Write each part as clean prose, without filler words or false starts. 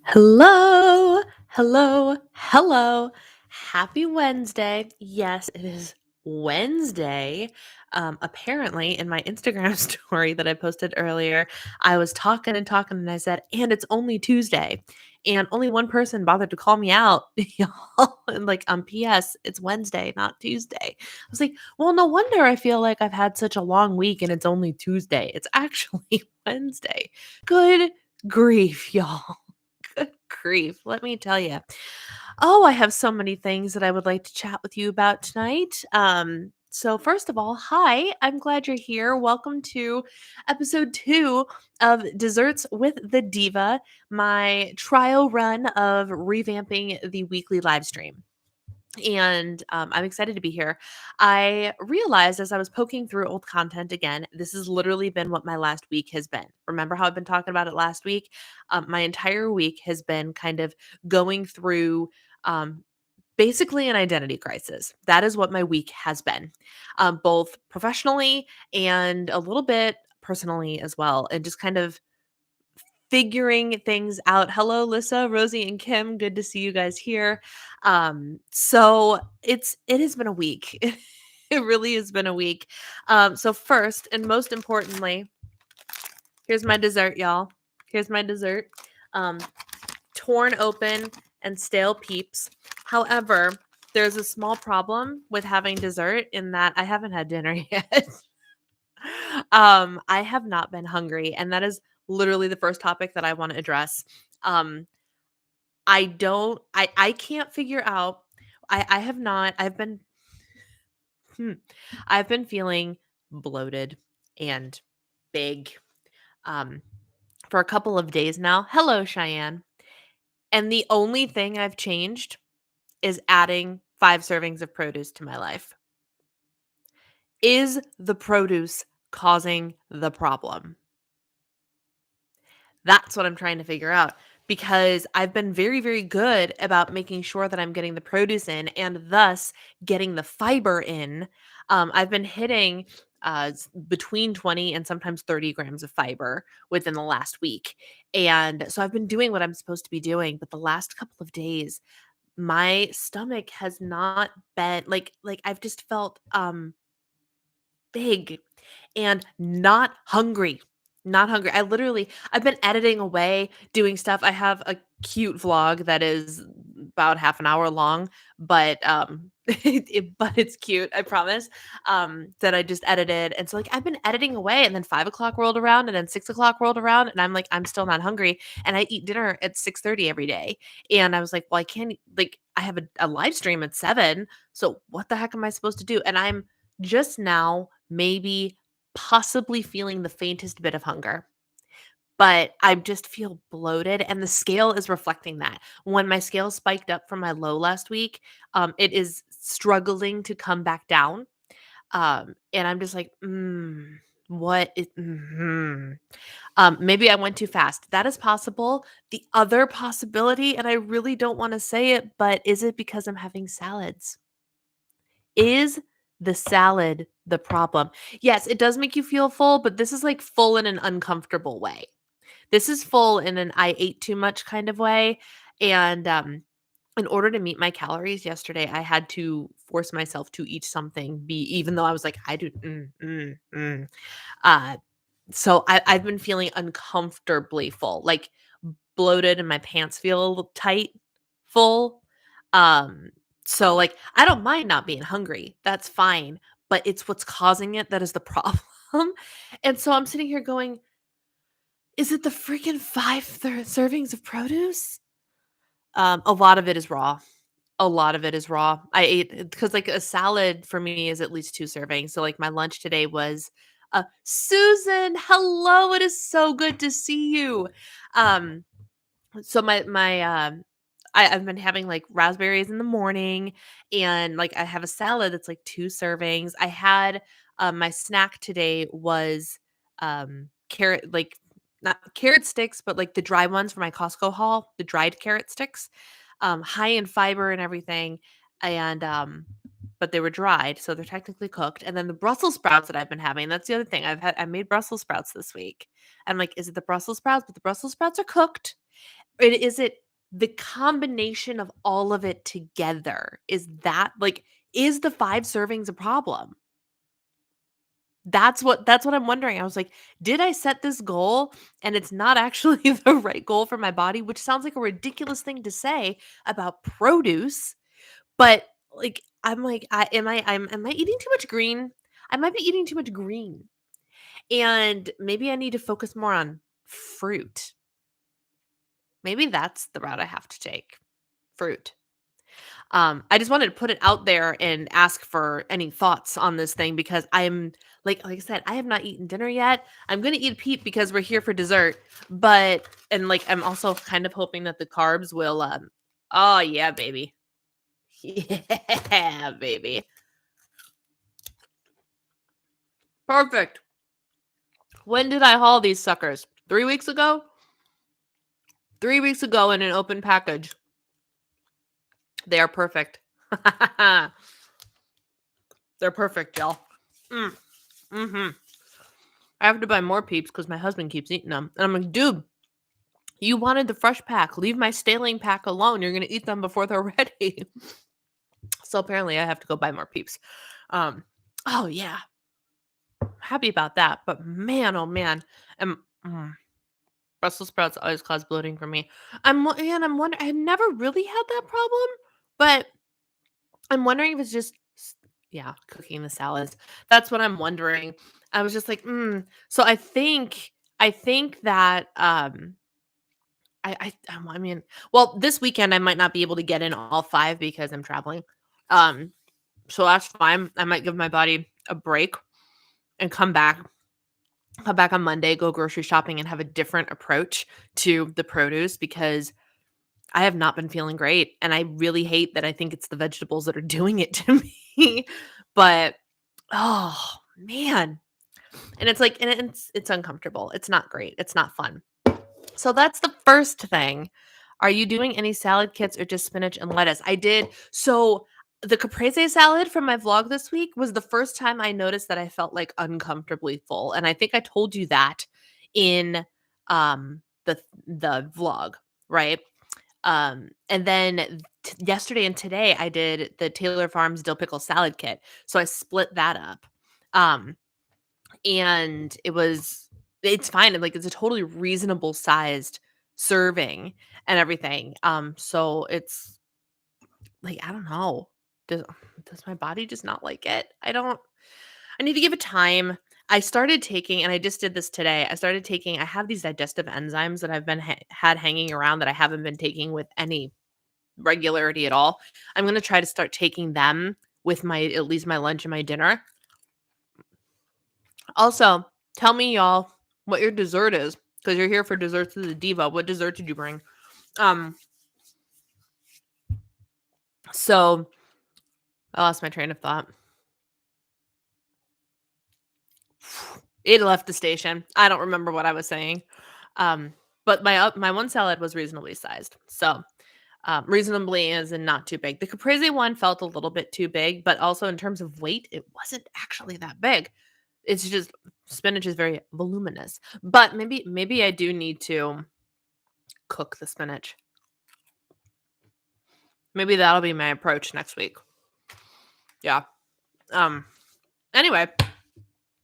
Hello, hello, hello. Happy Wednesday. Yes, it is Wednesday. Apparently, in my Instagram story that I posted earlier, I was talking and talking, and I said, and it's only Tuesday. And only one person bothered to call me out, y'all. And P.S., it's Wednesday, not Tuesday. I was like, well, no wonder I feel like I've had such a long week and it's only Tuesday. It's actually Wednesday. Good grief, y'all. Good grief. Let me tell you. Oh, I have so many things that I would like to chat with you about tonight. So first of all, hi, I'm glad you're here. Welcome to episode 2 of Desserts with the Diva, my trial run of revamping the weekly live stream. And I'm excited to be here. I realized as I was poking through old content again, this has literally been what my last week has been. Remember how I've been talking about it last week? My entire week has been kind of going through um, basically an identity crisis. That is what my week has been, both professionally and a little bit personally as well. And just kind of figuring things out. Hello, Lissa, Rosie, and Kim. Good to see you guys here. So it has been a week. It really has been a week. So first and most importantly, here's my dessert, y'all. Here's my dessert. Um, Torn open and stale peeps. However, there's a small problem with having dessert in that I haven't had dinner yet. I have not been hungry, and that is literally the first topic that I want to address. Um, I can't figure out. I have not. Hmm, I've been feeling bloated and big um for a couple of days now. Hello, Cheyenne. And the only thing I've changed is adding 5 servings of produce to my life. Is the produce causing the problem? That's what I'm trying to figure out because I've been very, very good about making sure that I'm getting the produce in and thus getting the fiber in. I've been hitting between 20 and sometimes 30 grams of fiber within the last week. And so I've been doing what I'm supposed to be doing. But the last couple of days, my stomach has not been like I've just felt big and not hungry. Not hungry. I've been editing away, doing stuff. I have a cute vlog that is about half an hour long, but but it's cute, I promise. That I just edited. And so I've been editing away and then 5 o'clock rolled around and then 6 o'clock rolled around and I'm like, I'm still not hungry. And I eat dinner at 6:30 every day. And I was like, well, I can't I have a live stream at 7. So what the heck am I supposed to do? And I'm just now maybe possibly feeling the faintest bit of hunger, but I just feel bloated and the scale is reflecting that. When my scale spiked up from my low last week, it is struggling to come back down. And I'm just like, what is, maybe I went too fast. That is possible. The other possibility, and I really don't want to say it, but is it because I'm having salads? Is the salad the problem? Yes, it does make you feel full, but this is full in an uncomfortable way. This is full in an I ate too much kind of way. And in order to meet my calories yesterday, I had to force myself to eat something, be even though I was like, I do. Uh, so I've been feeling uncomfortably full, like bloated, and my pants feel a little tight, full. Um, so I don't mind not being hungry. That's fine, but it's what's causing it that is the problem. And so I'm sitting here going, is it the freaking 5 servings of produce? A lot of it is raw. A lot of it is raw. I ate because a salad for me is at least 2 servings. So my lunch today was Susan, hello. It is so good to see you. Um so I've been having raspberries in the morning and I have a salad that's 2 servings. I had my snack today was carrot not carrot sticks, but the dry ones from my Costco haul, the dried carrot sticks, high in fiber and everything. And but they were dried, so they're technically cooked. And then the Brussels sprouts that I've been having, that's the other thing. I made Brussels sprouts this week. I'm like, is it the Brussels sprouts? But the Brussels sprouts are cooked Is it the combination of all of it together? Is the 5 servings a problem? That's what I'm wondering. I was like, "Did I set this goal and it's not actually the right goal for my body?" Which sounds like a ridiculous thing to say about produce, but, I'm like, am I eating too much green? I might be eating too much green, and maybe I need to focus more on fruit. Maybe that's the route I have to take. Fruit. I just wanted to put it out there and ask for any thoughts on this thing because I'm like I said, I have not eaten dinner yet. I'm gonna eat a peep because we're here for dessert, but and I'm also kind of hoping that the carbs will oh yeah, baby. Yeah, baby. Perfect. When did I haul these suckers? 3 weeks ago? 3 weeks ago in an open package. They are perfect. They're perfect, y'all. Mm. Mm-hmm. I have to buy more peeps because my husband keeps eating them. And I'm like, dude, you wanted the fresh pack. Leave my staling pack alone. You're gonna eat them before they're ready. So apparently I have to go buy more peeps. Oh yeah. Happy about that. But man, oh man. Um, mm, Brussels sprouts always cause bloating for me. I'm wondering I've never really had that problem, but I'm wondering if it's just yeah, cooking the salads. That's what I'm wondering. I was just like, So I think that I mean, well, this weekend I might not be able to get in all 5 because I'm traveling. Um, so that's fine. I might give my body a break and come back on Monday, go grocery shopping and have a different approach to the produce because I have not been feeling great and I really hate that I think it's the vegetables that are doing it to me. But oh, man. And it's uncomfortable. It's not great. It's not fun. So that's the first thing. Are you doing any salad kits or just spinach and lettuce? I did. So the caprese salad from my vlog this week was the first time I noticed that I felt like uncomfortably full. And I think I told you that in the vlog, right? And then yesterday and today I did the Taylor Farms dill pickle salad kit. So I split that up. Um and it's fine. It's a totally reasonable sized serving and everything. So it's like, I don't know. Does my body just not like it? I need to give it time. I started taking, and I just did this today. I have these digestive enzymes that I've been had hanging around that I haven't been taking with any regularity at all. I'm going to try to start taking them with at least my lunch and my dinner. Also, tell me, y'all, what your dessert is because you're here for desserts of the Diva. What dessert did you bring? Um, so I lost my train of thought. It left the station. I don't remember what I was saying. But my one salad was reasonably sized. So reasonably as in not too big. The caprese one felt a little bit too big, but also in terms of weight, it wasn't actually that big. It's just spinach is very voluminous. But maybe I do need to cook the spinach. Maybe that'll be my approach next week. Yeah. Anyway,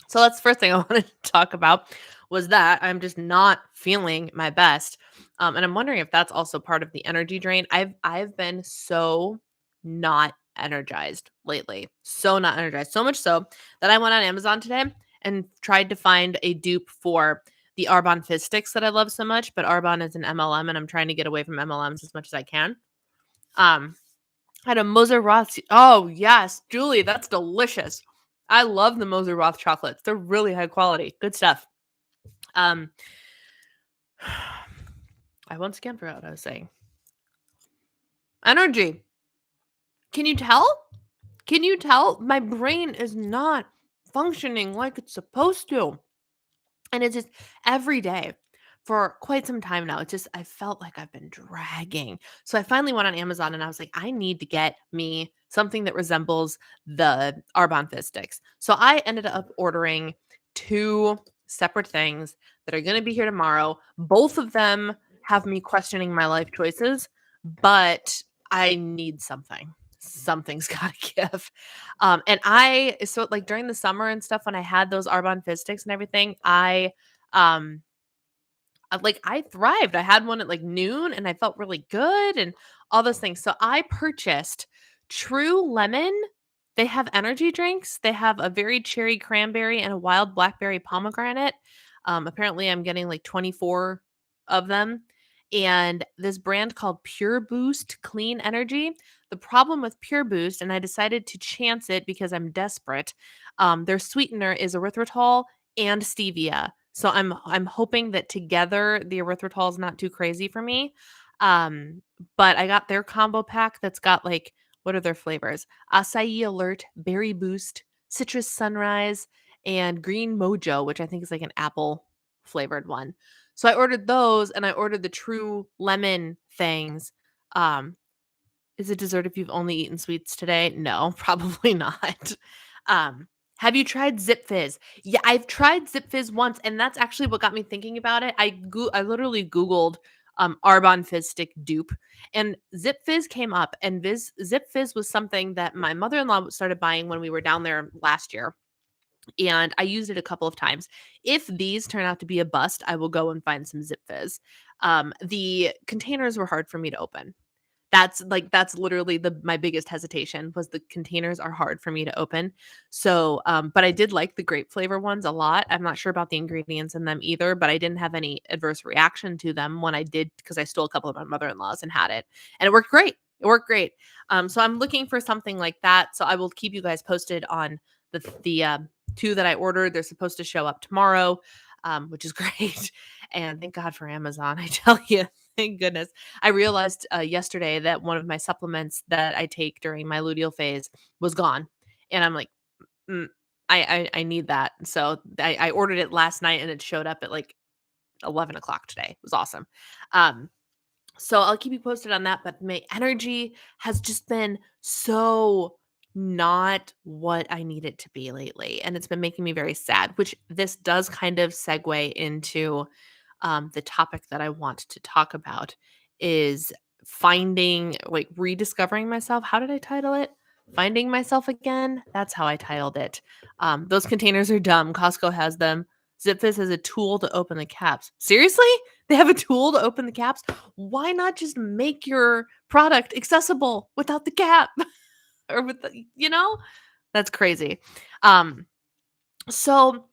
so that's the first thing I wanted to talk about was that I'm just not feeling my best. And I'm wondering if that's also part of the energy drain. I've been so not energized lately. So not energized. So much so that I went on Amazon today and tried to find a dupe for the Arbonne Fizz Sticks that I love so much, but Arbonne is an MLM and I'm trying to get away from MLMs as much as I can. I had a Moser Roth. Oh, yes, Julie, that's delicious. I love the Moser Roth chocolates. They're really high quality. Good stuff. I once again forgot what I was saying. Energy. Can you tell? Can you tell? My brain is not functioning like it's supposed to. And it's just every day for quite some time now. It's just, I felt like I've been dragging. So I finally went on Amazon and I was like, I need to get me something that resembles the Arbonne Fizz Sticks. So I ended up ordering 2 separate things that are going to be here tomorrow. Both of them have me questioning my life choices, but I need something. Something's got to give. And so like during the summer and stuff, when I had those Arbonne Fizz sticks and everything, um, I thrived. I had one at like noon and I felt really good and all those things. So I purchased True Lemon. They have energy drinks. They have a very cherry cranberry and a wild blackberry pomegranate. Apparently I'm getting like 24 of them. And this brand called Pure Boost Clean Energy. The problem with Pure Boost, and I decided to chance it because I'm desperate. Their sweetener is erythritol and stevia. So I'm hoping that together the erythritol is not too crazy for me. Um, but I got their combo pack that's got like what are their flavors? Acai Alert, Berry Boost, Citrus Sunrise, and Green Mojo, which I think is like an apple flavored one. So I ordered those and I ordered the True Lemon things. Um, is it dessert if you've only eaten sweets today? No, probably not. Um, have you tried Zip Fizz? Yeah, I've tried Zip Fizz once, and that's actually what got me thinking about it. I literally Googled Arbonne Fizz stick dupe, and Zip Fizz came up, and Zip Fizz was something that my mother-in-law started buying when we were down there last year, and I used it a couple of times. If these turn out to be a bust, I will go and find some Zip Fizz. The containers were hard for me to open. That's literally my biggest hesitation was the containers are hard for me to open. So, but I did like the grape flavor ones a lot. I'm not sure about the ingredients in them either, but I didn't have any adverse reaction to them when I did because I stole a couple of my mother-in-law's and had it, and it worked great. It worked great. So I'm looking for something like that. So I will keep you guys posted on the two that I ordered. They're supposed to show up tomorrow, which is great. And thank God for Amazon. I tell you, thank goodness. I realized yesterday that one of my supplements that I take during my luteal phase was gone, and I'm like, mm, I need that. So I ordered it last night, and it showed up at like 11 o'clock today. It was awesome. Um, so I'll keep you posted on that. But my energy has just been so not what I need it to be lately, and it's been making me very sad. Which this does kind of segue into the topic that I want to talk about is finding, like, rediscovering myself. How did I title it? Finding myself again. That's how I titled it. Those containers are dumb. Costco has them. ZipFizz has a tool to open the caps. Seriously? They have a tool to open the caps? Why not just make your product accessible without the cap? Or with the, That's crazy. Um, so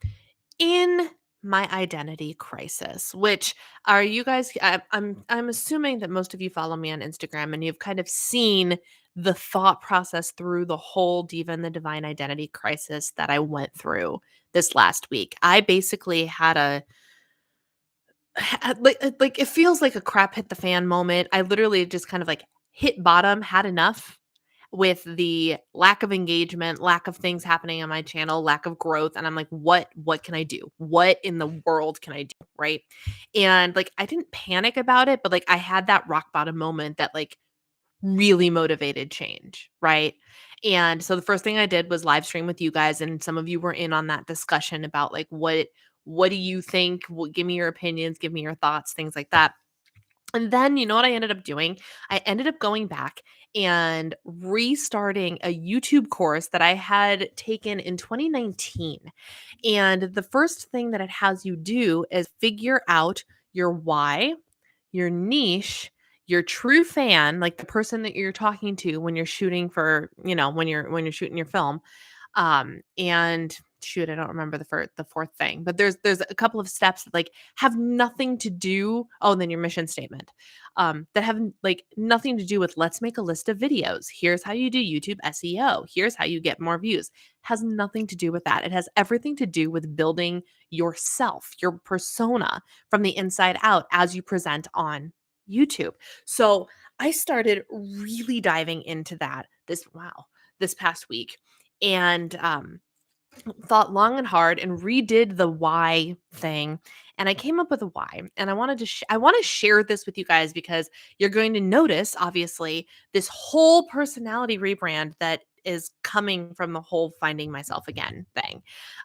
in my identity crisis, which are you guys I'm assuming that most of you follow me on Instagram and you've kind of seen the thought process through the whole Diva and the Divine identity crisis that I went through this last week. I basically had like it feels like a crap hit the fan moment. I literally just kind of like hit bottom, had enough with the lack of engagement, lack of things happening on my channel, lack of growth, and I'm like, what can I do? What in the world can I do, right? And like I didn't panic about it, but like I had that rock bottom moment that like really motivated change, right? And so the first thing I did was live stream with you guys, and some of you were in on that discussion about like what do you think? Give me your opinions, give me your thoughts, things like that. And then you know what I ended up doing? I ended up going back and restarting a YouTube course that I had taken in 2019. And the first thing that it has you do is figure out your why, your niche, your true fan, like the person that you're talking to when you're shooting for, when you're shooting your film, and shoot, I don't remember the fourth thing, but there's a couple of steps that like have nothing to do. Oh, and then your mission statement, that have like nothing to do with let's make a list of videos. Here's how you do YouTube SEO. Here's how you get more views. Has nothing to do with that. It has everything to do with building yourself, your persona from the inside out as you present on YouTube. So I started really diving into that this past week, and thought long and hard and redid the why thing, and I came up with a why, and I want to share this with you guys because you're going to notice obviously this whole personality rebrand that is coming from the whole finding myself again thing.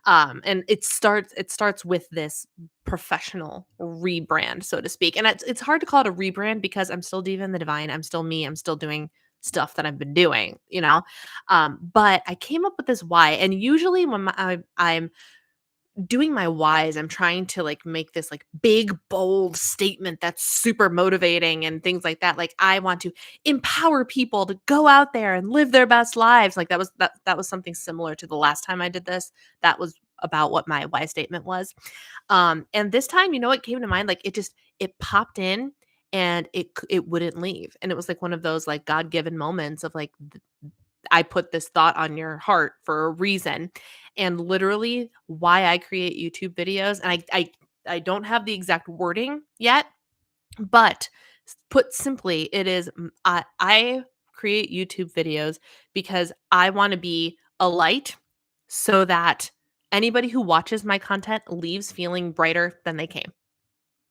And it starts with this professional rebrand, so to speak. And it's hard to call it a rebrand because I'm still Diva in the Divine. I'm still me. I'm still doing stuff that I've been doing, you know? But I came up with this why. And usually when I'm doing my whys, I'm trying to like make this like big, bold statement that's super motivating and things like that. Like I want to empower people to go out there and live their best lives. Like that was something similar to the last time I did this. That was about what my why statement was. And this time, you know what came to mind? Like it popped in and it wouldn't leave. And it was like one of those like God-given moments of like I put this thought on your heart for a reason. And literally why I create YouTube videos, and I don't have the exact wording yet, but put simply, it is I create YouTube videos because I want to be a light so that anybody who watches my content leaves feeling brighter than they came.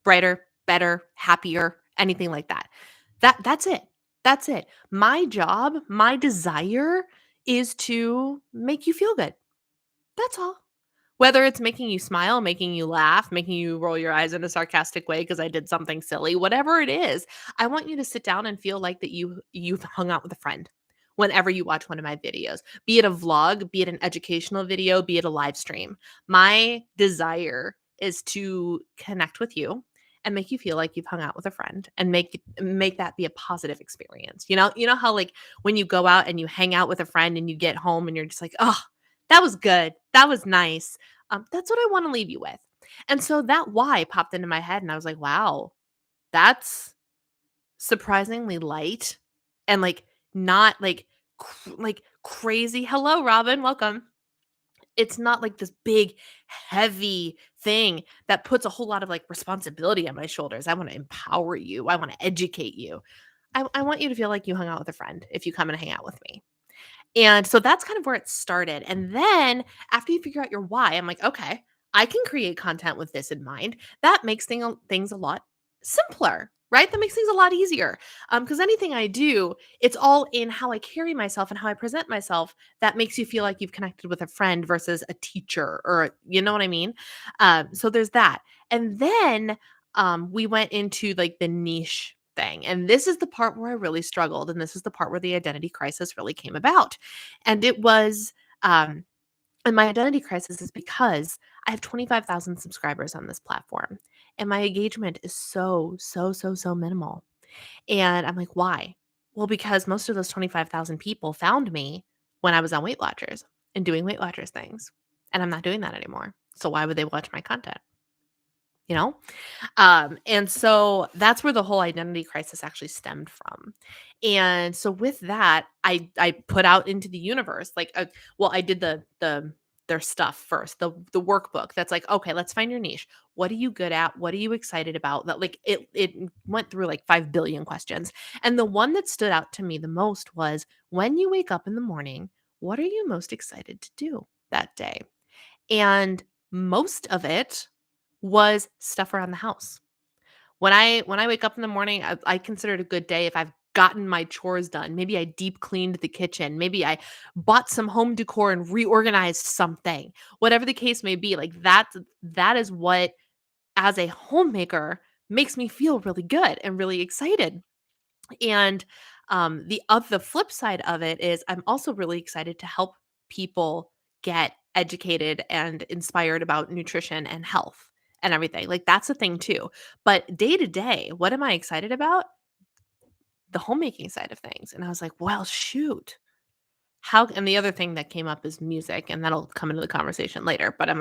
Brighter, better, happier, anything like that. That's it. That's it. My job, my desire is to make you feel good. That's all. Whether it's making you smile, making you laugh, making you roll your eyes in a sarcastic way because I did something silly, whatever it is, I want you to sit down and feel like that you've hung out with a friend whenever you watch one of my videos. Be it a vlog, be it an educational video, be it a live stream. My desire is to connect with you and make you feel like you've hung out with a friend and make that be a positive experience. You know how like when you go out and you hang out with a friend and you get home and you're just like, "Oh, that was good. That was nice." That's what I want to leave you with. And so that why popped into my head, and I was like, wow, that's surprisingly light and like not like like crazy. Hello, Robin. Welcome. It's not like this big, heavy thing that puts a whole lot of like responsibility on my shoulders. I want to empower you. I want to educate you. I want you to feel like you hung out with a friend if you come and hang out with me. And so that's kind of where it started. And then after you figure out your why, I'm like, okay, I can create content with this in mind. That makes things a lot simpler, right? That makes things a lot easier. Because anything I do, it's all in how I carry myself and how I present myself that makes you feel like you've connected with a friend versus a teacher or, you know what I mean? So there's that. And then we went into like the niche thing. And this is the part where I really struggled. And this is the part where the identity crisis really came about. And it was, and my identity crisis is because I have 25,000 subscribers on this platform. And my engagement is so, so, so, so minimal. And I'm like, why? Well, because most of those 25,000 people found me when I was on Weight Watchers and doing Weight Watchers things. And I'm not doing that anymore. So why would they watch my content? You know? And so that's where the whole identity crisis actually stemmed from. And so with that, I put out into the universe like well, I did the their stuff first, the workbook that's like, okay, let's find your niche. What are you good at? What are you excited about? That like it went through like 5 billion questions. And the one that stood out to me the most was when you wake up in the morning, what are you most excited to do that day? And most of it was stuff around the house. When I wake up in the morning, I consider it a good day if I've gotten my chores done. Maybe I deep cleaned the kitchen. Maybe I bought some home decor and reorganized something. Whatever the case may be, like that is what as a homemaker makes me feel really good and really excited. And the flip side of it is I'm also really excited to help people get educated and inspired about nutrition and health and everything. Like that's a thing too. But day to day, what am I excited about? The homemaking side of things. And I was like, well, shoot. How and the other thing that came up is music, and that'll come into the conversation later, but I'm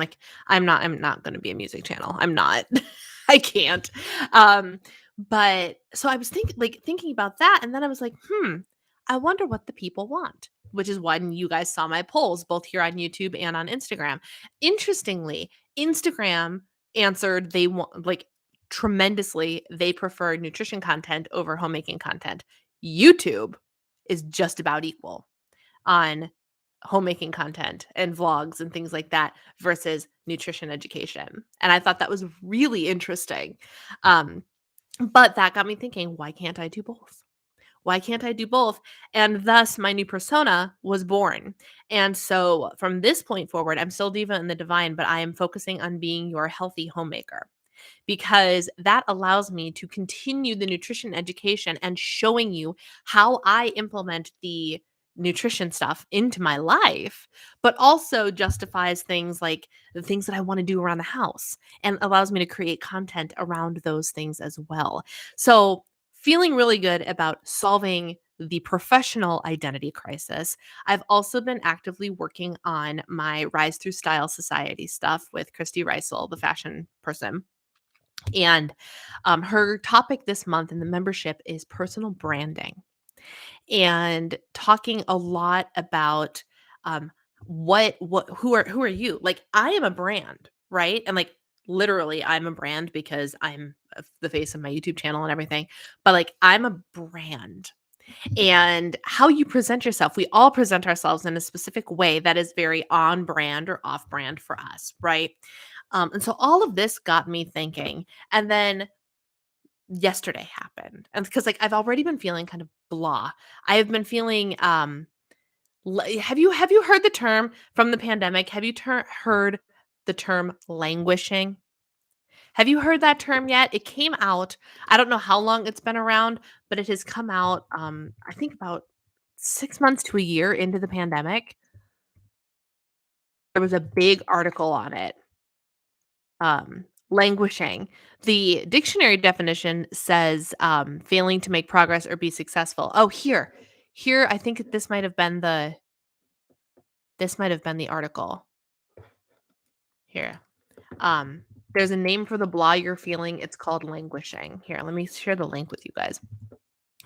not gonna be a music channel. I'm not. I can't. Um, but so I was thinking about that, and then I was like, I wonder what the people want, which is when you guys saw my polls, both here on YouTube and on Instagram. Interestingly, Instagram answered they want like tremendously, they prefer nutrition content over homemaking content. YouTube is just about equal on homemaking content and vlogs and things like that versus nutrition education. And I thought that was really interesting. Um, but that got me thinking, why can't I do both? Why can't I do both? And thus my new persona was born. And so from this point forward, I'm still Diva in the Divine, but I am focusing on being your healthy homemaker because that allows me to continue the nutrition education and showing you how I implement the nutrition stuff into my life, but also justifies things like the things that I want to do around the house and allows me to create content around those things as well. So, feeling really good about solving the professional identity crisis. I've also been actively working on my Rise Through Style Society stuff with Christy Reisel, the fashion person, and her topic this month in the membership is personal branding and talking a lot about what who are you? Like I am a brand, right? And like literally I'm a brand because I'm the face of my YouTube channel and everything. But like I'm a brand and how you present yourself. We all present ourselves in a specific way that is very on brand or off brand for us, right? And so all of this got me thinking. And then yesterday happened. And because like I've already been feeling kind of blah. I have been feeling have you heard the term from the pandemic? Have you heard the term languishing? Have you heard that term yet? It came out. I don't know how long it's been around, but it has come out I think about 6 months to a year into the pandemic. There was a big article on it. Languishing. The dictionary definition says, failing to make progress or be successful. Oh, here, I think this might have been the article. Here. There's a name for the blah you're feeling. It's called languishing. Here, let me share the link with you guys.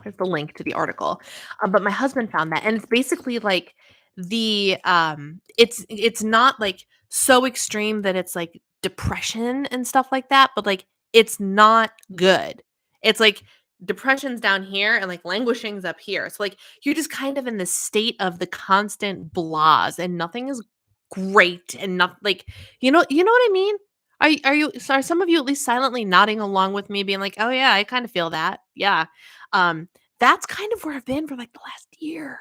Here's the link to the article. But my husband found that, and it's basically like it's not like so extreme that it's like depression and stuff like that, but like it's not good. It's like depression's down here and like languishing's up here. So like you're just kind of in the state of the constant blahs and nothing is great and not like you know what I mean? Are some of you at least silently nodding along with me being like, "Oh yeah, I kind of feel that." Yeah. Um, that's kind of where I've been for like the last year.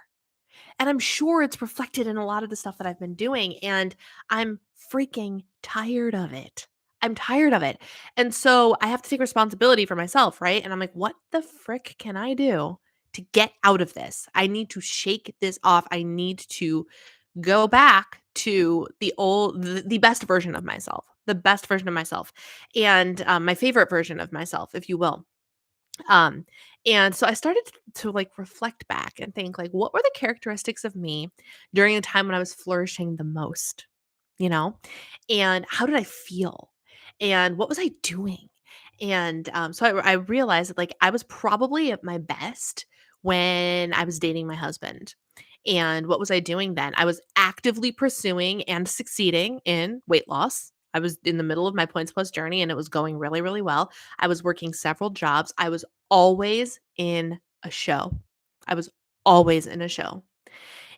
And I'm sure it's reflected in a lot of the stuff that I've been doing. And I'm freaking tired of it. I'm tired of it. And so I have to take responsibility for myself, right? And I'm like, what the frick can I do to get out of this? I need to shake this off. I need to go back to the best version of myself, the best version of myself, and my favorite version of myself, if you will. Um, and so I started to like reflect back and think like, what were the characteristics of me during the time when I was flourishing the most, you know? And how did I feel? And what was I doing? And so I realized that like I was probably at my best when I was dating my husband. And what was I doing then? I was actively pursuing and succeeding in weight loss. I was in the middle of my points plus journey and it was going really, really well. I was working several jobs. I was always in a show. I was always in a show.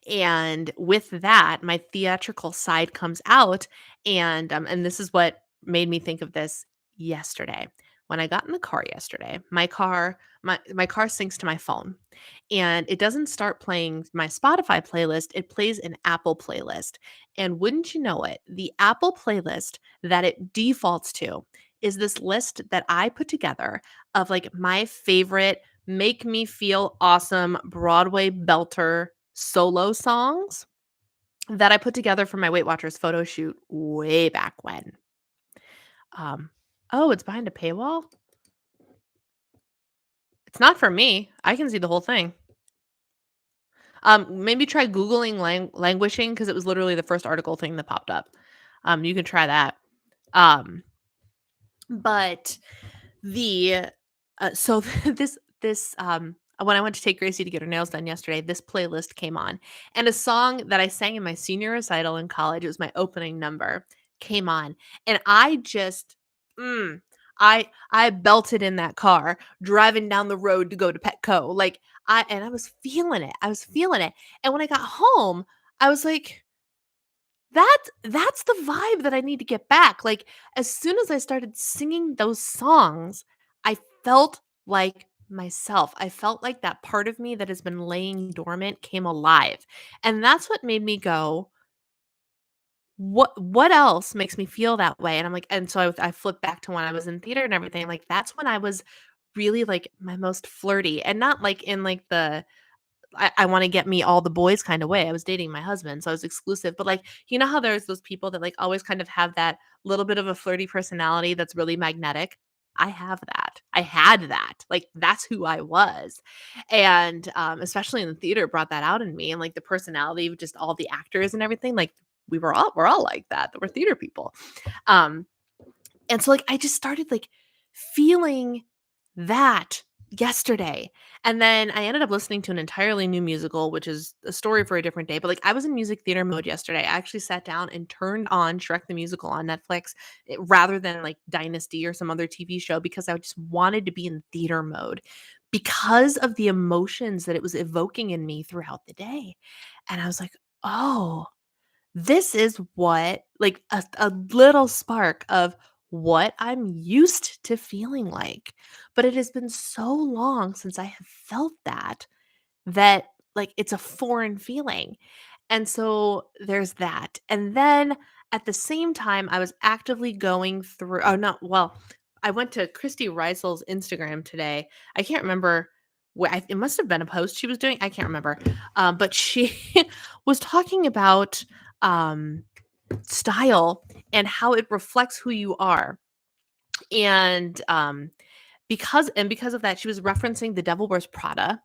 And with that, my theatrical side comes out, and this is what made me think of this yesterday. When I got in the car yesterday, my car syncs to my phone, and it doesn't start playing my Spotify playlist, it plays an Apple playlist. And wouldn't you know it, the Apple playlist that it defaults to is this list that I put together of like my favorite make me feel awesome Broadway belter solo songs that I put together for my Weight Watchers photo shoot way back when. Oh, it's behind a paywall? It's not for me. I can see the whole thing. Maybe try Googling languishing because it was literally the first article thing that popped up. You can try that. Um, but the so this when I went to take Gracie to get her nails done yesterday, this playlist came on, and a song that I sang in my senior recital in college, it was my opening number, came on, and I just, mm, I belted in that car driving down the road to go to Petco, like I was feeling it, I was feeling it, and when I got home, I was like, that's the vibe that I need to get back. Like, as soon as I started singing those songs, I felt like myself. I felt like that part of me that has been laying dormant came alive. And that's what made me go, what else makes me feel that way? And I'm like, and so I flipped back to when I was in theater and everything. Like that's when I was really like my most flirty, and not like in like the I wanna get me all the boys kind of way. I was dating my husband, so I was exclusive, but, like, you know how there's those people that, like, always kind of have that little bit of a flirty personality that's really magnetic? I have that. I had that. Like, that's who I was, and, especially in the theater, brought that out in me, and, like, the personality of just all the actors and everything, like, we're all like that. We're theater people. Um and so, like, I just started, like, feeling that yesterday, and then I ended up listening to an entirely new musical, which is a story for a different day, but, like, I was in music theater mode yesterday. I actually sat down and turned on Shrek the Musical on Netflix, rather than, like, Dynasty or some other TV show because I just wanted to be in theater mode because of the emotions that it was evoking in me throughout the day, and I was like, "Oh, this is what like a little spark of what I'm used to feeling like." But it has been so long since I have felt that, that like it's a foreign feeling. And so there's that. And then at the same time, I was actively going through, oh, no, well, I went to Christy Reisel's Instagram today. I can't remember what it must have been a post she was doing. I can't remember. But she was talking about um, style and how it reflects who you are. And because of that, she was referencing The Devil Wears Prada,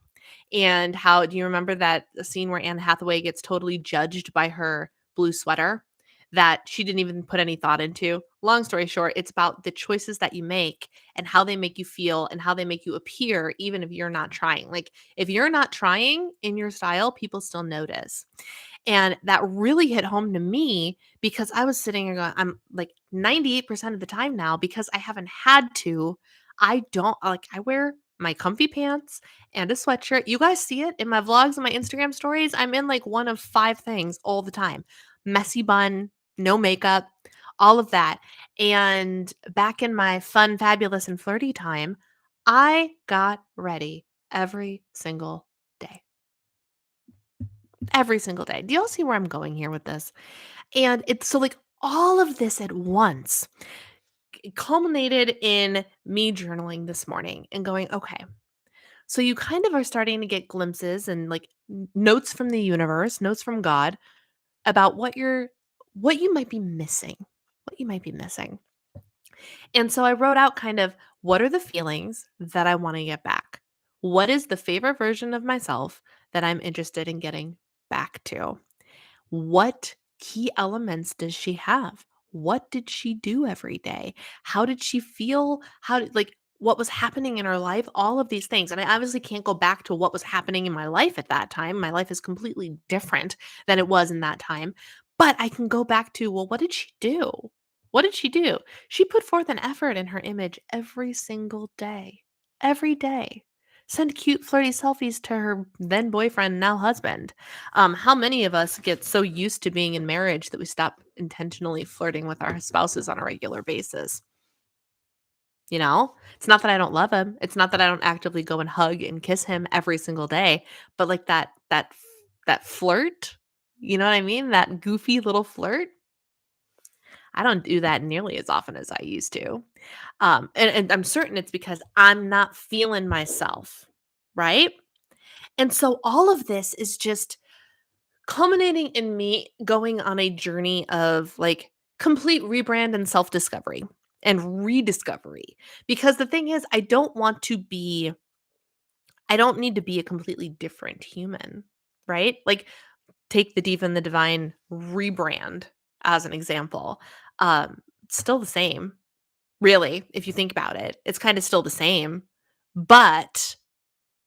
and how do you remember that scene where Anne Hathaway gets totally judged by her blue sweater that she didn't even put any thought into? Long story short, it's about the choices that you make and how they make you feel and how they make you appear, even if you're not trying. Like, if you're not trying in your style, people still notice. And that really hit home to me because I was sitting and going, I'm like 98% of the time now, because I haven't had to. I don't like, I wear my comfy pants and a sweatshirt. You guys see it in my vlogs and my Instagram stories. I'm in like one of five things all the time: messy bun, no makeup, all of that. And back in my fun, fabulous, and flirty time, I got ready every single day. Every single day. Do y'all see where I'm going here with this? And it's so like all of this at once culminated in me journaling this morning and going, okay, so you kind of are starting to get glimpses and like notes from the universe, notes from God about what you might be missing. What you might be missing. And so I wrote out kind of, what are the feelings that I want to get back? What is the favorite version of myself that I'm interested in getting back to? What key elements does she have? What did she do every day? How did she feel? What was happening in her life? All of these things. And I obviously can't go back to what was happening in my life at that time. My life is completely different than it was in that time. But I can go back to, well, what did she do? What did she do? She put forth an effort in her image every single day. Every day. Send cute, flirty selfies to her then boyfriend, now husband. How many of us get so used to being in marriage that we stop intentionally flirting with our spouses on a regular basis? You know, it's not that I don't love him. It's not that I don't actively go and hug and kiss him every single day, but like that flirt, you know what I mean? That goofy little flirt. I don't do that nearly as often as I used to. And I'm certain it's because I'm not feeling myself, right? And so all of this is just culminating in me going on a journey of like complete rebrand and self discovery and rediscovery. Because the thing is, I don't need to be a completely different human, right? Like, take the Diva and the Divine rebrand as an example. It's still the same, really, if you think about it. It's kind of still the same, but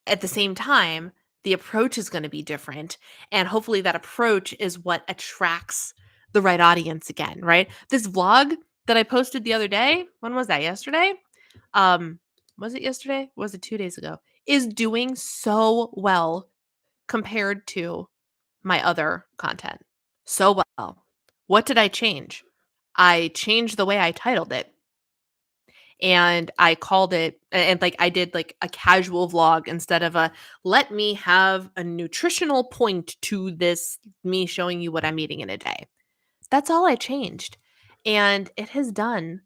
at the same time, the approach is gonna be different, and hopefully that approach is what attracts the right audience again, right? This vlog that I posted the other day, when was that? Yesterday? Um, was it yesterday? Was it 2 days ago? Is doing so well compared to my other content. So well. What did I change? I changed the way I titled it. and I called it and, like, I did, like, a casual vlog instead of a, "Let me have a nutritional point to this me showing you what I'm eating in a day." That's all I changed, and it has done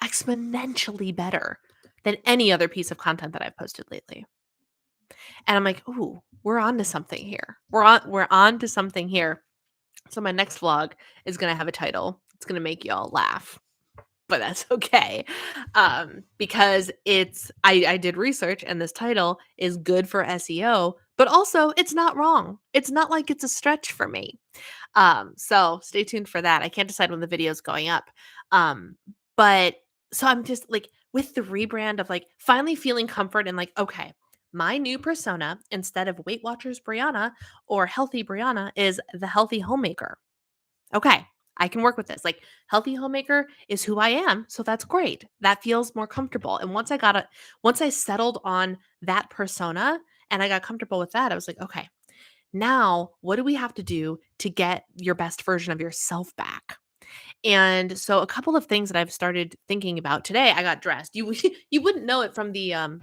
exponentially better than any other piece of content that I've posted lately. And I'm like, "Ooh, we're on to something here. We're on to something here." So my next vlog is gonna have a title. It's gonna make y'all laugh, but that's okay. Because I did research and this title is good for SEO, but also it's not wrong. It's not like it's a stretch for me. So stay tuned for that. I can't decide when the video is going up. Um, but so I'm just like with the rebrand of like finally feeling comfort and like, okay, my new persona instead of Weight Watchers Brianna or Healthy Brianna is the healthy homemaker. Okay, I can work with this. Like healthy homemaker is who I am, so that's great. That feels more comfortable. And once I settled on that persona and I got comfortable with that, I was like, okay, now what do we have to do to get your best version of yourself back? And so a couple of things that I've started thinking about today, I got dressed. You wouldn't know it from the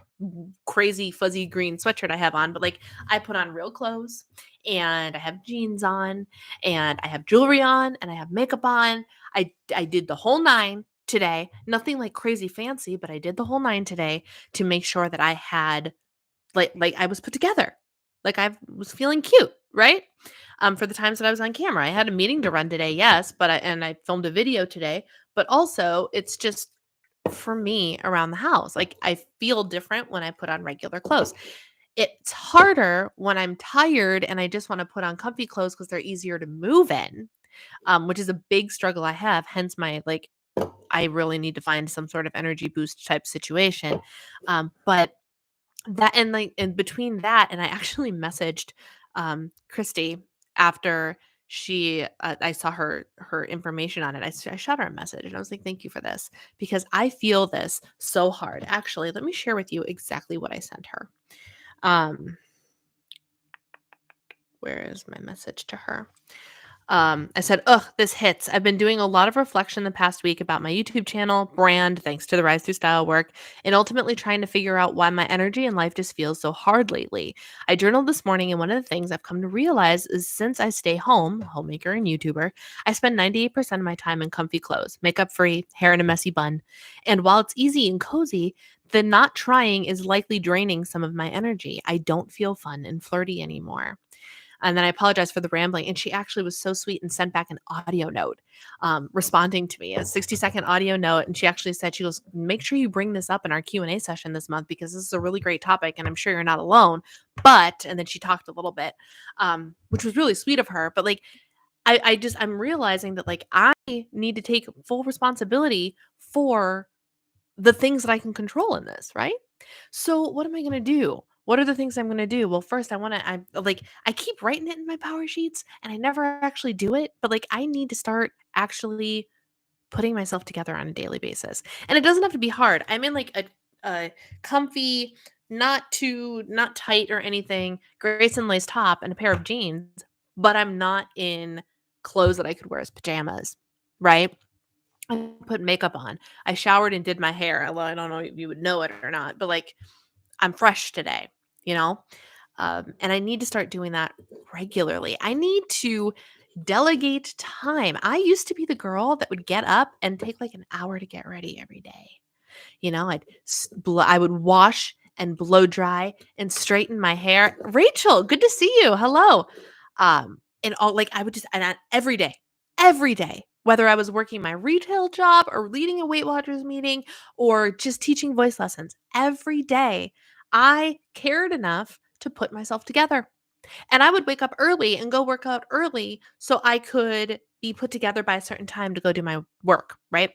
crazy fuzzy green sweatshirt I have on, but like I put on real clothes and I have jeans on and I have jewelry on and I have makeup on. I did the whole 9 today. Nothing like crazy fancy, but I did the whole 9 today to make sure that I had like I was put together. Like I was feeling cute, right? For the times that I was on camera. I had a meeting to run today, yes, but I filmed a video today, but also it's just for me around the house. Like I feel different when I put on regular clothes. It's harder when I'm tired and I just want to put on comfy clothes because they're easier to move in, which is a big struggle I have. Hence my like, I really need to find some sort of energy boost type situation. But that and, like, in between that and I actually messaged, Christy after I saw her information on it. I shot her a message and I was like, "Thank you for this," because I feel this so hard. Actually, let me share with you exactly what I sent her. Um, where is my message to her? I said, "Ugh, this hits. I've been doing a lot of reflection the past week about my YouTube channel, brand, thanks to the Rise Through Style work, and ultimately trying to figure out why my energy and life just feels so hard lately. I journaled this morning, and one of the things I've come to realize is since I stay home, homemaker and YouTuber, I spend 98% of my time in comfy clothes, makeup free, hair in a messy bun. And while it's easy and cozy, the not trying is likely draining some of my energy. I don't feel fun and flirty anymore." And then I apologized for the rambling. And she actually was so sweet and sent back an audio note responding to me, a 60-second audio note. And she actually said, she goes, "Make sure you bring this up in our Q&A session this month because this is a really great topic and I'm sure you're not alone. But," and then she talked a little bit, which was really sweet of her. But like, I'm realizing that like I need to take full responsibility for the things that I can control in this, right? So what am I going to do? What are the things I'm going to do? Well, first I keep writing it in my power sheets and I never actually do it, but like I need to start actually putting myself together on a daily basis. And it doesn't have to be hard. I'm in like a comfy, not tight or anything, Grayson lace top and a pair of jeans, but I'm not in clothes that I could wear as pajamas, right? I put makeup on. I showered and did my hair. Although I don't know if you would know it or not, but like I'm fresh today, you know? And I need to start doing that regularly. I need to delegate time. I used to be the girl that would get up and take like an hour to get ready every day. You know, I would wash and blow dry and straighten my hair. Rachel, good to see you. Hello. And all like I would just every day, whether I was working my retail job or leading a Weight Watchers meeting or just teaching voice lessons, every day I cared enough to put myself together. And I would wake up early and go work out early so I could be put together by a certain time to go do my work, right?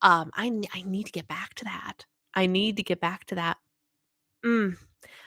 I need to get back to that. I need to get back to that. Mm,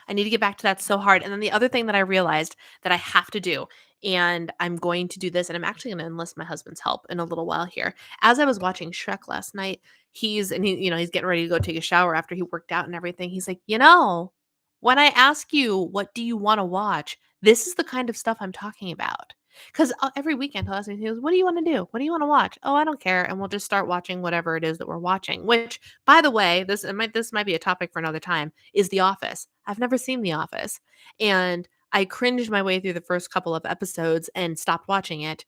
I need to get back to that so hard. And then the other thing that I realized that I have to do, and I'm going to do this, and I'm actually going to enlist my husband's help in a little while here. As I was watching Shrek last night, he's getting ready to go take a shower after he worked out and everything. He's like, when I ask you, what do you want to watch? This is the kind of stuff I'm talking about. 'Cause, every weekend he'll ask me, he goes, "What do you wanna do? What do you wanna watch?" "Oh, I don't care," and we'll just start watching whatever it is that we're watching, which, by the way, this might be a topic for another time, is The Office. I've never seen The Office, and I cringed my way through the first couple of episodes and stopped watching it,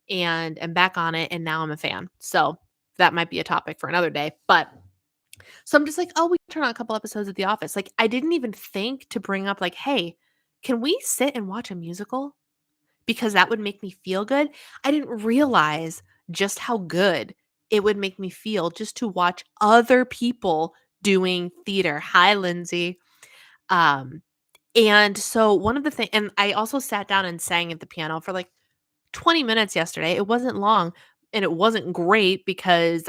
and am back on it, and now I'm a fan. So, that might be a topic for another day, but so I'm just like, "Oh, we can turn on a couple episodes of The Office." Like, I didn't even think to bring up like, "Hey, can we sit and watch a musical?" Because that would make me feel good. I didn't realize just how good it would make me feel just to watch other people doing theater. Hi, Lindsay. Um, and so one of the things, and I also sat down and sang at the piano for like 20 minutes yesterday. It wasn't long and it wasn't great because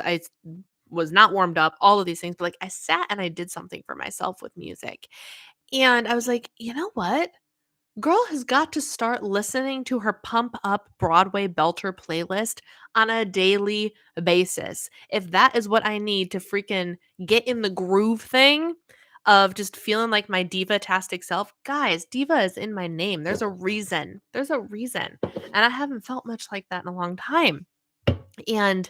was not warmed up, all of these things, but like I sat and I did something for myself with music. And I was like, you know what? Girl has got to start listening to her pump up Broadway belter playlist on a daily basis. If that is what I need to freaking get in the groove thing of just feeling like my diva-tastic self, guys, diva is in my name. There's a reason. There's a reason. And I haven't felt much like that in a long time. And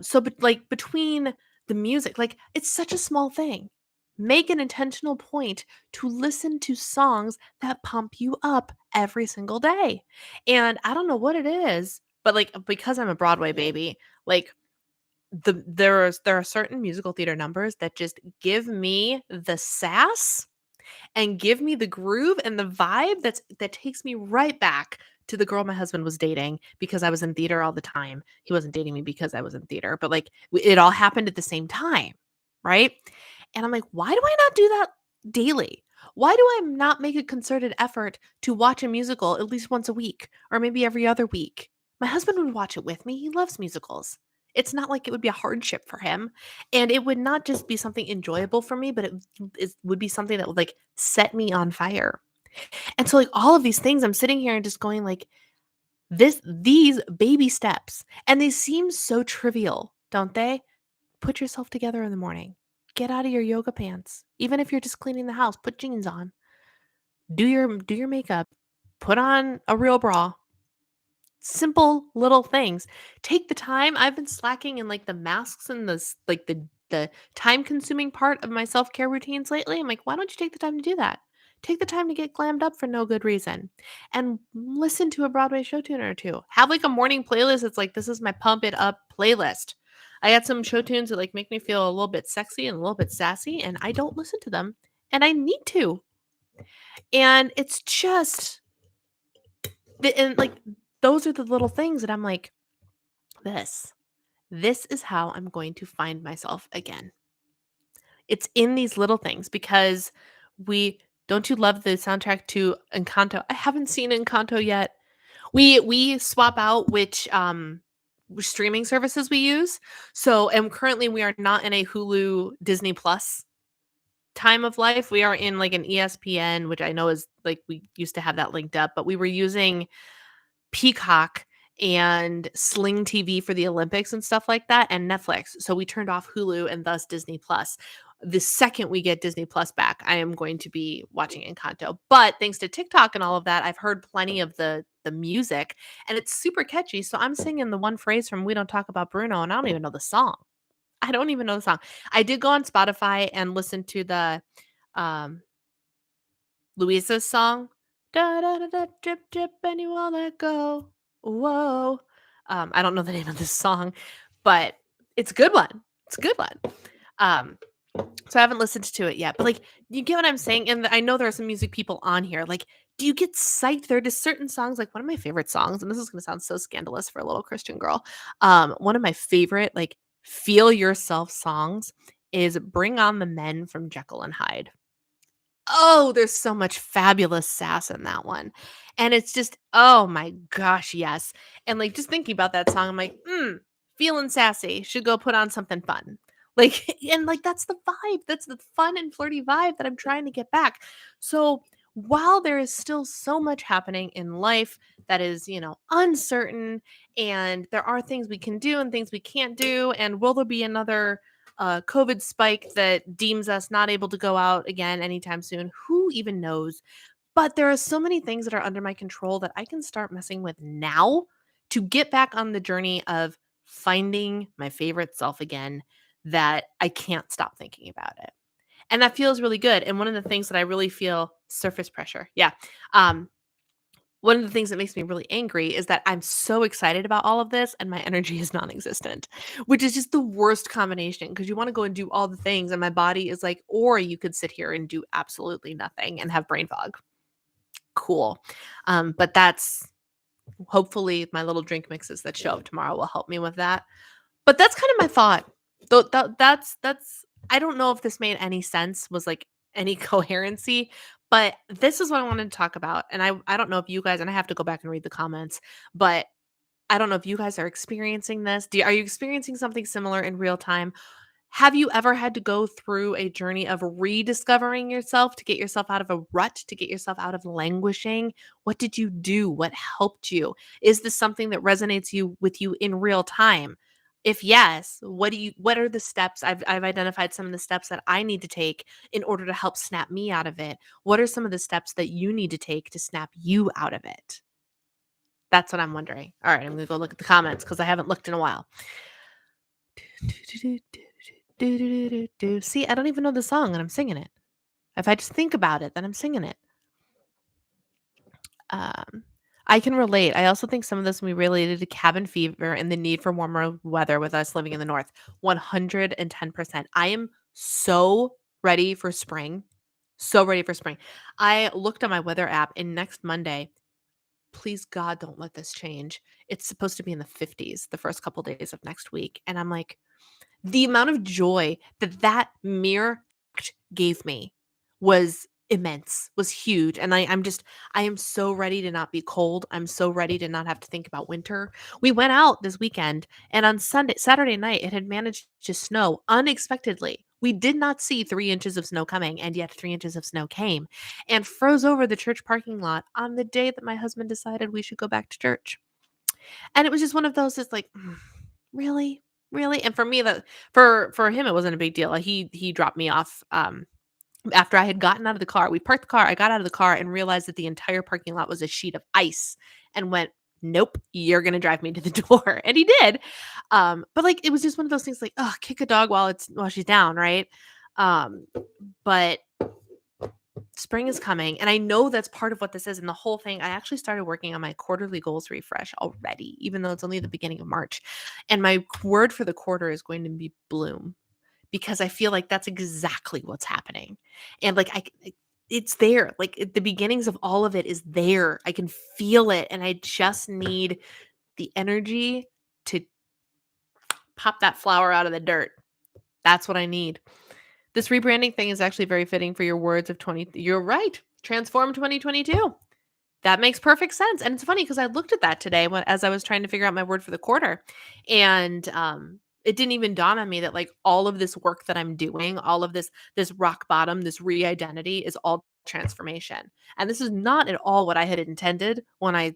so, but like between the music, like it's such a small thing. Make an intentional point to listen to songs that pump you up every single day. And I don't know what it is, but like because I'm a Broadway baby, like there are certain musical theater numbers that just give me the sass and give me the groove and the vibe that takes me right back to the girl my husband was dating because I was in theater all the time. He wasn't dating me because I was in theater, but like it all happened at the same time, right? And I'm like, why do I not do that daily? Why do I not make a concerted effort to watch a musical at least once a week or maybe every other week? My husband would watch it with me. He loves musicals. It's not like it would be a hardship for him. And it would not just be something enjoyable for me, but it would be something that would like set me on fire. And so like all of these things, I'm sitting here and just going like these baby steps. And they seem so trivial, don't they? Put yourself together in the morning. Get out of your yoga pants. Even if you're just cleaning the house, put jeans on. Do your makeup. Put on a real bra. Simple little things. Take the time. I've been slacking in like the masks and like the time consuming part of my self-care routines lately. I'm like, why don't you take the time to do that? Take the time to get glammed up for no good reason and listen to a Broadway show tune or two. Have like a morning playlist. It's like, this is my pump it up playlist. I got some show tunes that like make me feel a little bit sexy and a little bit sassy, and I don't listen to them. And I need to. And it's just and like those are the little things that I'm like, this. This is how I'm going to find myself again. It's in these little things because we don't you love the soundtrack to Encanto? I haven't seen Encanto yet. We swap out which streaming services we use. So, and currently we are not in a Hulu Disney Plus time of life. We are in like an ESPN, which I know is like we used to have that linked up, but we were using Peacock and Sling TV for the Olympics and stuff like that, and Netflix. So we turned off Hulu and thus Disney Plus. The second we get Disney Plus back, I am going to be watching Encanto. But thanks to TikTok and all of that, I've heard plenty of the music and it's super catchy. So I'm singing the one phrase from We Don't Talk About Bruno and I don't even know the song. I don't even know the song. I did go on Spotify and listen to the um Louisa's song, "Da da da da drip drip and you won't let go, whoa." I don't know the name of this song, but it's a good one. It's a good one. Um, so I haven't listened to it yet, but, like, you get what I'm saying? And I know there are some music people on here, like, do you get psyched? There are just certain songs, like, one of my favorite songs, and this is gonna sound so scandalous for a little Christian girl, one of my favorite, like, feel yourself songs is "Bring on the Men" from Jekyll and Hyde. Oh, there's so much fabulous sass in that one. And it's just, oh my gosh, yes. And like just thinking about that song, I'm like, feeling sassy. Should go put on something fun. Like, and like that's the vibe. That's the fun and flirty vibe that I'm trying to get back. So while there is still so much happening in life that is, uncertain, and there are things we can do and things we can't do, and will there be another COVID spike that deems us not able to go out again anytime soon? Who even knows? But there are so many things that are under my control that I can start messing with now to get back on the journey of finding my favorite self again, that I can't stop thinking about it. And that feels really good. And one of the things that I really feel surface pressure. Yeah. Um, One of the things that makes me really angry is that I'm so excited about all of this and my energy is non-existent, which is just the worst combination because you want to go and do all the things and my body is like, or you could sit here and do absolutely nothing and have brain fog. Cool. But that's hopefully my little drink mixes that show up tomorrow will help me with that. But that's kind of my thought. Though that's I don't know if this made any sense, was like any coherency, but this is what I wanted to talk about. And I don't know if you guys, and I have to go back and read the comments, but I don't know if you guys are experiencing this. Are you experiencing something similar in real time? Have you ever had to go through a journey of rediscovering yourself to get yourself out of a rut, to get yourself out of languishing? What did you do? What helped you? Is this something that resonates with you in real time? If yes, what are the steps? I've identified some of the steps that I need to take in order to help snap me out of it. What are some of the steps that you need to take to snap you out of it? That's what I'm wondering. All right, I'm going to go look at the comments because I haven't looked in a while. See, I don't even know the song and I'm singing it. If I just think about it, then I'm singing it. Um, I can relate. I also think some of this will be related to cabin fever and the need for warmer weather with us living in the north. 110%. I am so ready for spring. So ready for spring. I looked on my weather app and next Monday, please God, don't let this change. It's supposed to be in the 50s the first couple days of next week. And I'm like, the amount of joy that that mere act gave me was immense, was huge, and I am so ready to not be cold, I'm so ready to not have to think about winter. We went out this weekend, and on Saturday night, it had managed to snow unexpectedly. We did not see 3 inches of snow coming, and yet 3 inches of snow came and froze over the church parking lot on the day that my husband decided we should go back to church. And it was just one of those that's like, really? Really? And for me, that for him, it wasn't a big deal. He dropped me off, after I had gotten out of the car. We parked the car, I got out of the car and realized that the entire parking lot was a sheet of ice and went, "Nope, you're gonna drive me to the door." And he did. But, like, it was just one of those things like, oh, kick a dog while she's down, right? Um, but spring is coming, and I know that's part of what this is, and the whole thing, I actually started working on my quarterly goals refresh already, even though it's only the beginning of March, and my word for the quarter is going to be bloom, because I feel like that's exactly what's happening, and, like, it's there, like, the beginnings of all of it is there, I can feel it, and I just need the energy to pop that flower out of the dirt. That's what I need. This rebranding thing is actually very fitting for your words of 20. You're right. Transform 2022. That makes perfect sense. And it's funny because I looked at that today as I was trying to figure out my word for the quarter. And it didn't even dawn on me that like all of this work that I'm doing, all of this rock bottom, this re-identity is all transformation. And this is not at all what I had intended when I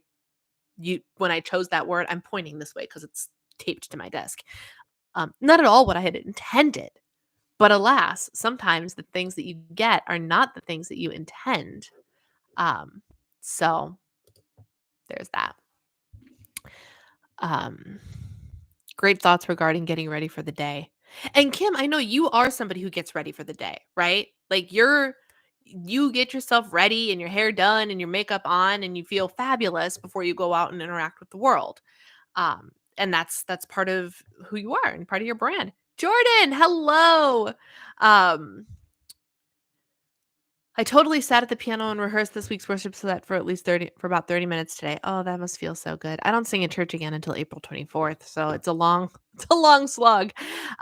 chose that word. I'm pointing this way because it's taped to my desk. Not at all what I had intended. But alas, sometimes the things that you get are not the things that you intend. Um, so there's that. Um, Great thoughts regarding getting ready for the day. And Kim, I know you are somebody who gets ready for the day, right? Like you get yourself ready and your hair done and your makeup on and you feel fabulous before you go out and interact with the world. And that's part of who you are and part of your brand. Jordan, hello. Um, I totally sat at the piano and rehearsed this week's worship set for about 30 minutes today. Oh, that must feel so good. I don't sing in church again until April 24th, so it's a long it's a long slog.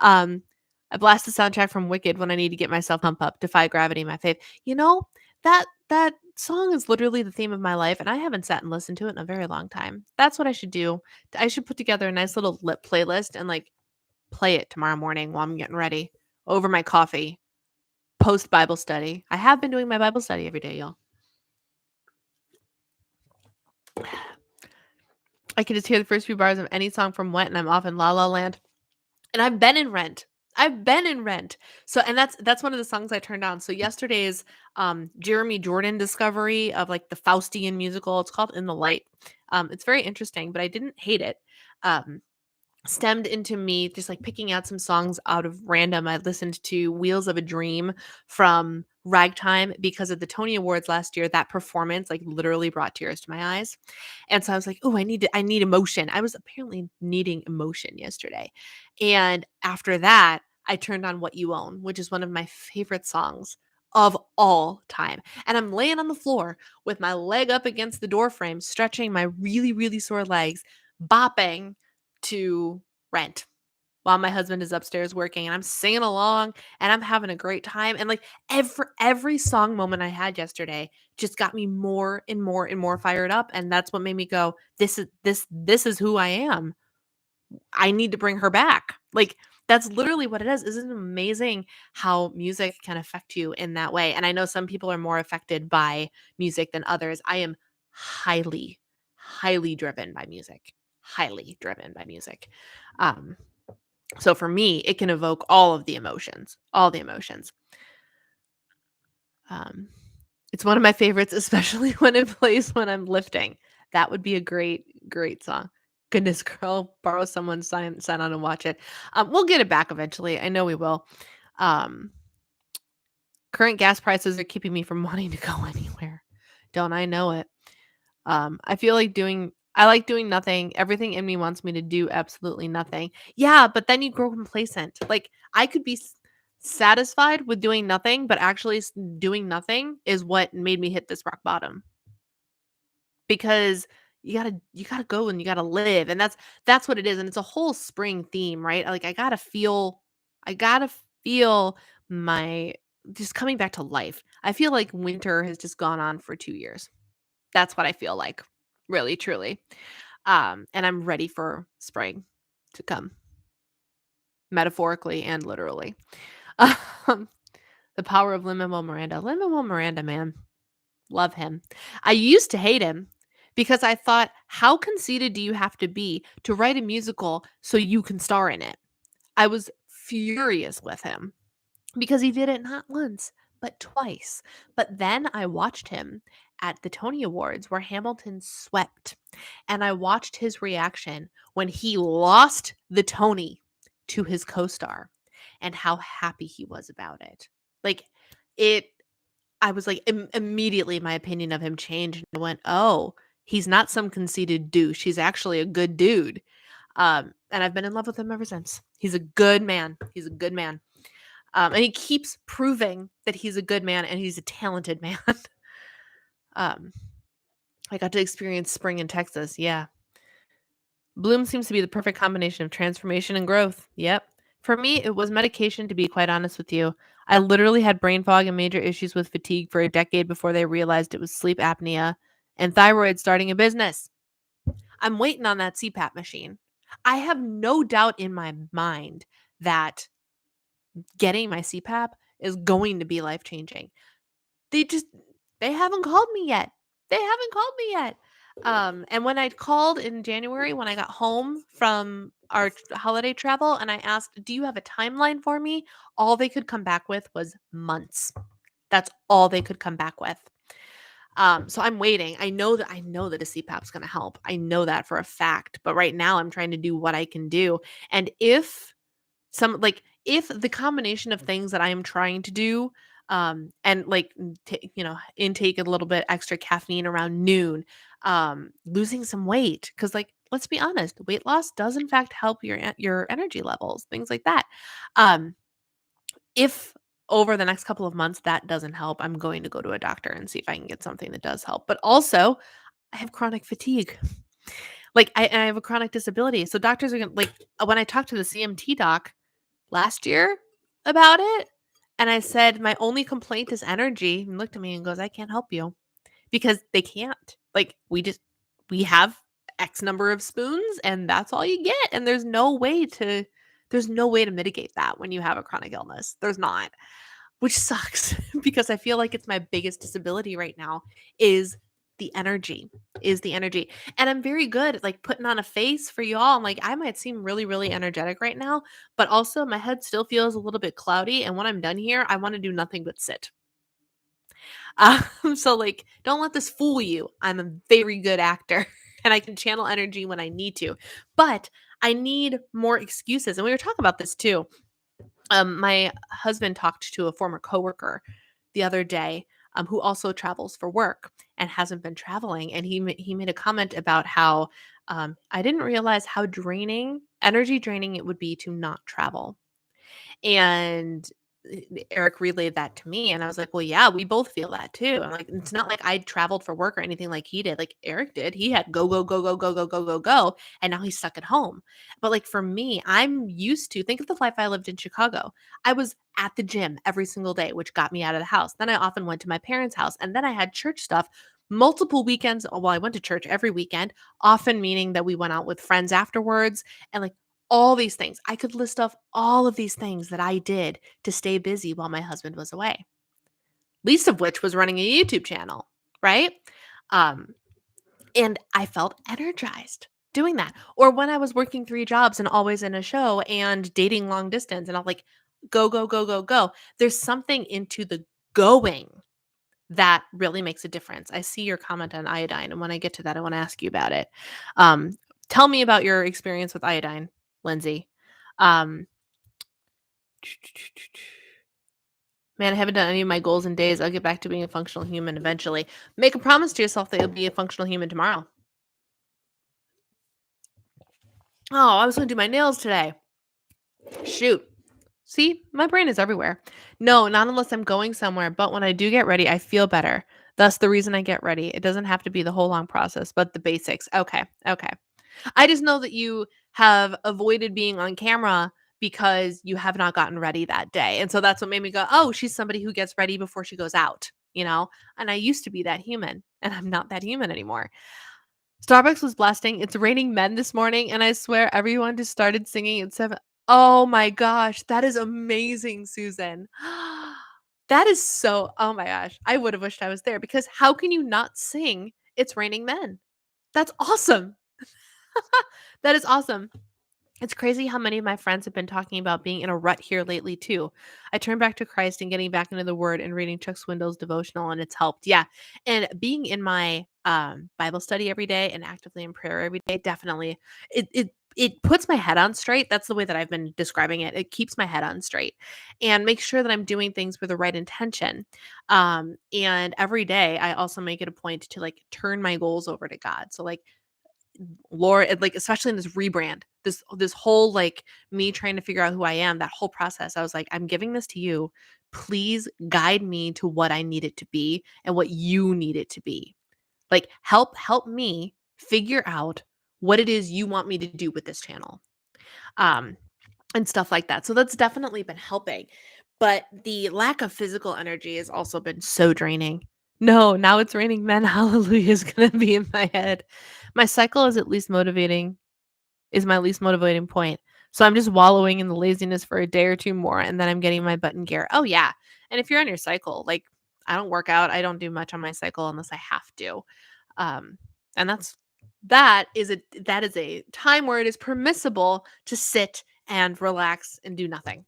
Um, I blast the soundtrack from Wicked when I need to get myself pump up. Defy Gravity, my fave. You know, that song is literally the theme of my life, and I haven't sat and listened to it in a very long time. That's what I should do. I should put together a nice little lip playlist and like play it tomorrow morning while I'm getting ready over my coffee post Bible study. I have been doing my Bible study every day, y'all. I can just hear the first few bars of any song from Wet and I'm off in La La Land. And I've been in Rent. I've been in Rent. So and that's one of the songs I turned on. So yesterday's Jeremy Jordan discovery of like the Faustian musical, it's called In the Light. It's very interesting, but I didn't hate it. Um Stemmed into me just like picking out some songs out of random. I listened to Wheels of a Dream from Ragtime because of the Tony Awards last year. That performance like literally brought tears to my eyes. And so I was like, oh, I need emotion. I was apparently needing emotion yesterday. And after that, I turned on What You Own, which is one of my favorite songs of all time. And I'm laying on the floor with my leg up against the door frame, stretching my really, really sore legs, bopping to Rent while my husband is upstairs working, and I'm singing along and I'm having a great time. And like every song moment I had yesterday just got me more and more and more fired up. And that's what made me go, this is who I am. I need to bring her back. Like that's literally what it is. Isn't it amazing how music can affect you in that way? And I know some people are more affected by music than others. I am highly, highly driven by music. Highly driven by music. Um, so for me, it can evoke all of the emotions, all the emotions. Um, it's one of my favorites, especially when it plays when I'm lifting. That would be a great, great song. Goodness, girl, borrow someone's sign on and watch it. We'll get it back eventually. I know we will. Um, Current gas prices are keeping me from wanting to go anywhere. Don't I know it? I feel like I like doing nothing. Everything in me wants me to do absolutely nothing. Yeah, but then you grow complacent. Like I could be satisfied with doing nothing, but actually doing nothing is what made me hit this rock bottom because you got to go and you got to live and that's what it is and it's a whole spring theme, right? Like I got to feel my just coming back to life. I feel like winter has just gone on for 2 years. That's what I feel like, really, truly. And I'm ready for spring to come, metaphorically and literally. Um, the power of Lin-Manuel Miranda. Lin-Manuel Miranda, man, love him. I used to hate him because I thought, how conceited do you have to be to write a musical so you can star in it? I was furious with him because he did it not once, but twice. But then I watched him at the Tony Awards where Hamilton swept, and I watched his reaction when he lost the Tony to his co-star and how happy he was about it. Like it I was like immediately my opinion of him changed and I went, "Oh, he's not some conceited douche. He's actually a good dude." And I've been in love with him ever since. He's a good man. He's a good man. And he keeps proving that he's a good man and he's a talented man. um, I got to experience spring in Texas. Yeah. Bloom seems to be the perfect combination of transformation and growth. Yep. For me, it was medication, to be quite honest with you. I literally had brain fog and major issues with fatigue for a decade before they realized it was sleep apnea and thyroid starting a business. I'm waiting on that CPAP machine. I have no doubt in my mind that getting my CPAP is going to be life changing. They just they haven't called me yet. They haven't called me yet. And when I called in January when I got home from our holiday travel and I asked, "Do you have a timeline for me?" All they could come back with was months. That's all they could come back with. So I'm waiting. I know that a CPAP is going to help. I know that for a fact. But right now I'm trying to do what I can do. And if the combination of things that I am trying to do, and like intake a little bit extra caffeine around noon, losing some weight, because like let's be honest, weight loss does in fact help your energy levels, things like that. um if over the next couple of months that doesn't help, I'm going to go to a doctor and see if I can get something that does help. But also I have chronic fatigue. Like I have a chronic disability, so doctors are gonna like when I talked to the CMT doc last year about it. And I said, "My only complaint is energy." And looked at me and goes, "I can't help you because they can't. Like we have X number of spoons and that's all you get. And there's no way to mitigate that when you have a chronic illness. There's not, which sucks because I feel like it's my biggest disability right now is the energy, is the energy. And I'm very good at like putting on a face for y'all. I'm like, I might seem really, really energetic right now, but also my head still feels a little bit cloudy. And when I'm done here, I want to do nothing but sit. So like, don't let this fool you. I'm a very good actor and I can channel energy when I need to, but I need more excuses. And we were talking about this too. My husband talked to a former coworker the other day, who also travels for work and hasn't been traveling, and he made a comment about how I didn't realize how energy draining it would be to not travel. And Eric relayed that to me, and I was like, "Well, yeah, we both feel that too." I'm like, "It's not like I traveled for work or anything like he did. Like Eric did. He had go, go, go, go, go, go, go, go, go, and now he's stuck at home." But like for me, I'm used to think of the life I lived in Chicago. I was at the gym every single day, which got me out of the house. Then I often went to my parents' house, and then I had church stuff multiple weekends. Well, I went to church every weekend, often meaning that we went out with friends afterwards, and like all these things. I could list off all of these things that I did to stay busy while my husband was away. Least of which was running a YouTube channel, right? Um, and I felt energized doing that. Or when I was working 3 jobs and always in a show and dating long distance, and I'm like, go, go, go, go, go. There's something into the going that really makes a difference. I see your comment on iodine, and when I get to that, I want to ask you about it. Um, Tell me about your experience with iodine, Lindsay. Um, Man, I haven't done any of my goals in days. I'll get back to being a functional human eventually. Make a promise to yourself that you'll be a functional human tomorrow. Oh, I was going to do my nails today. Shoot. See, my brain is everywhere. No, not unless I'm going somewhere. But when I do get ready, I feel better. Thus, the reason I get ready. It doesn't have to be the whole long process, but the basics. Okay. Okay. I just know that you have avoided being on camera because you have not gotten ready that day. And so that's what made me go, oh, she's somebody who gets ready before she goes out, you know? And I used to be that human, and I'm not that human anymore. Starbucks was blasting It's Raining Men this morning, and I swear everyone just started singing at 7. Oh my gosh, that is amazing, Susan. That is so, oh my gosh. I would have wished I was there because how can you not sing It's Raining Men? That's awesome. That is awesome. It's crazy how many of my friends have been talking about being in a rut here lately too. I turned back to Christ and getting back into the Word and reading Chuck Swindoll's devotional, and it's helped. Yeah, and being in my Bible study every day and actively in prayer every day definitely it puts my head on straight. That's the way that I've been describing it. It keeps my head on straight and makes sure that I'm doing things with the right intention. And every day I also make it a point to like turn my goals over to God. So like Lord, like especially in this rebrand, this whole like me trying to figure out who I am, that whole process, I was like, I'm giving this to you. Please guide me to what I need it to be and what you need it to be. Like help me figure out what it is you want me to do with this channel. Um and stuff like that. So that's definitely been helping. But the lack of physical energy has also been so draining. No, now it's raining men. Hallelujah is going to be in my head. My cycle is my least motivating point. So I'm just wallowing in the laziness for a day or two more, and then I'm getting my butt in gear. Oh yeah. And if you're on your cycle, like I don't work out, I don't do much on my cycle unless I have to. Um, and that is a time where it is permissible to sit and relax and do nothing.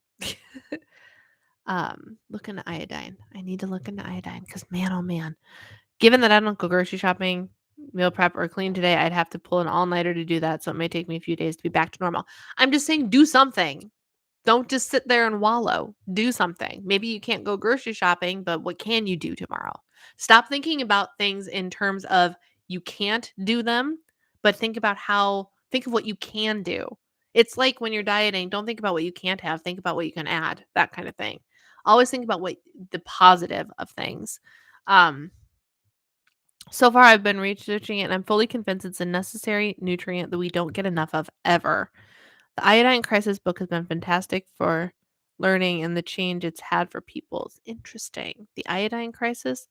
Look into iodine. I need to look into iodine because man, oh man. Given that I don't go grocery shopping, meal prep, or clean today, I'd have to pull an all-nighter to do that. So it may take me a few days to be back to normal. I'm just saying do something. Don't just sit there and wallow. Do something. Maybe you can't go grocery shopping, but what can you do tomorrow? Stop thinking about things in terms of you can't do them, but think of what you can do. It's like when you're dieting, don't think about what you can't have, think about what you can add, that kind of thing. Always think about what the positive of things. Um, so far, I've been researching it and I'm fully convinced it's a necessary nutrient that we don't get enough of ever. The Iodine Crisis book has been fantastic for learning and the change it's had for people. It's interesting. The Iodine Crisis,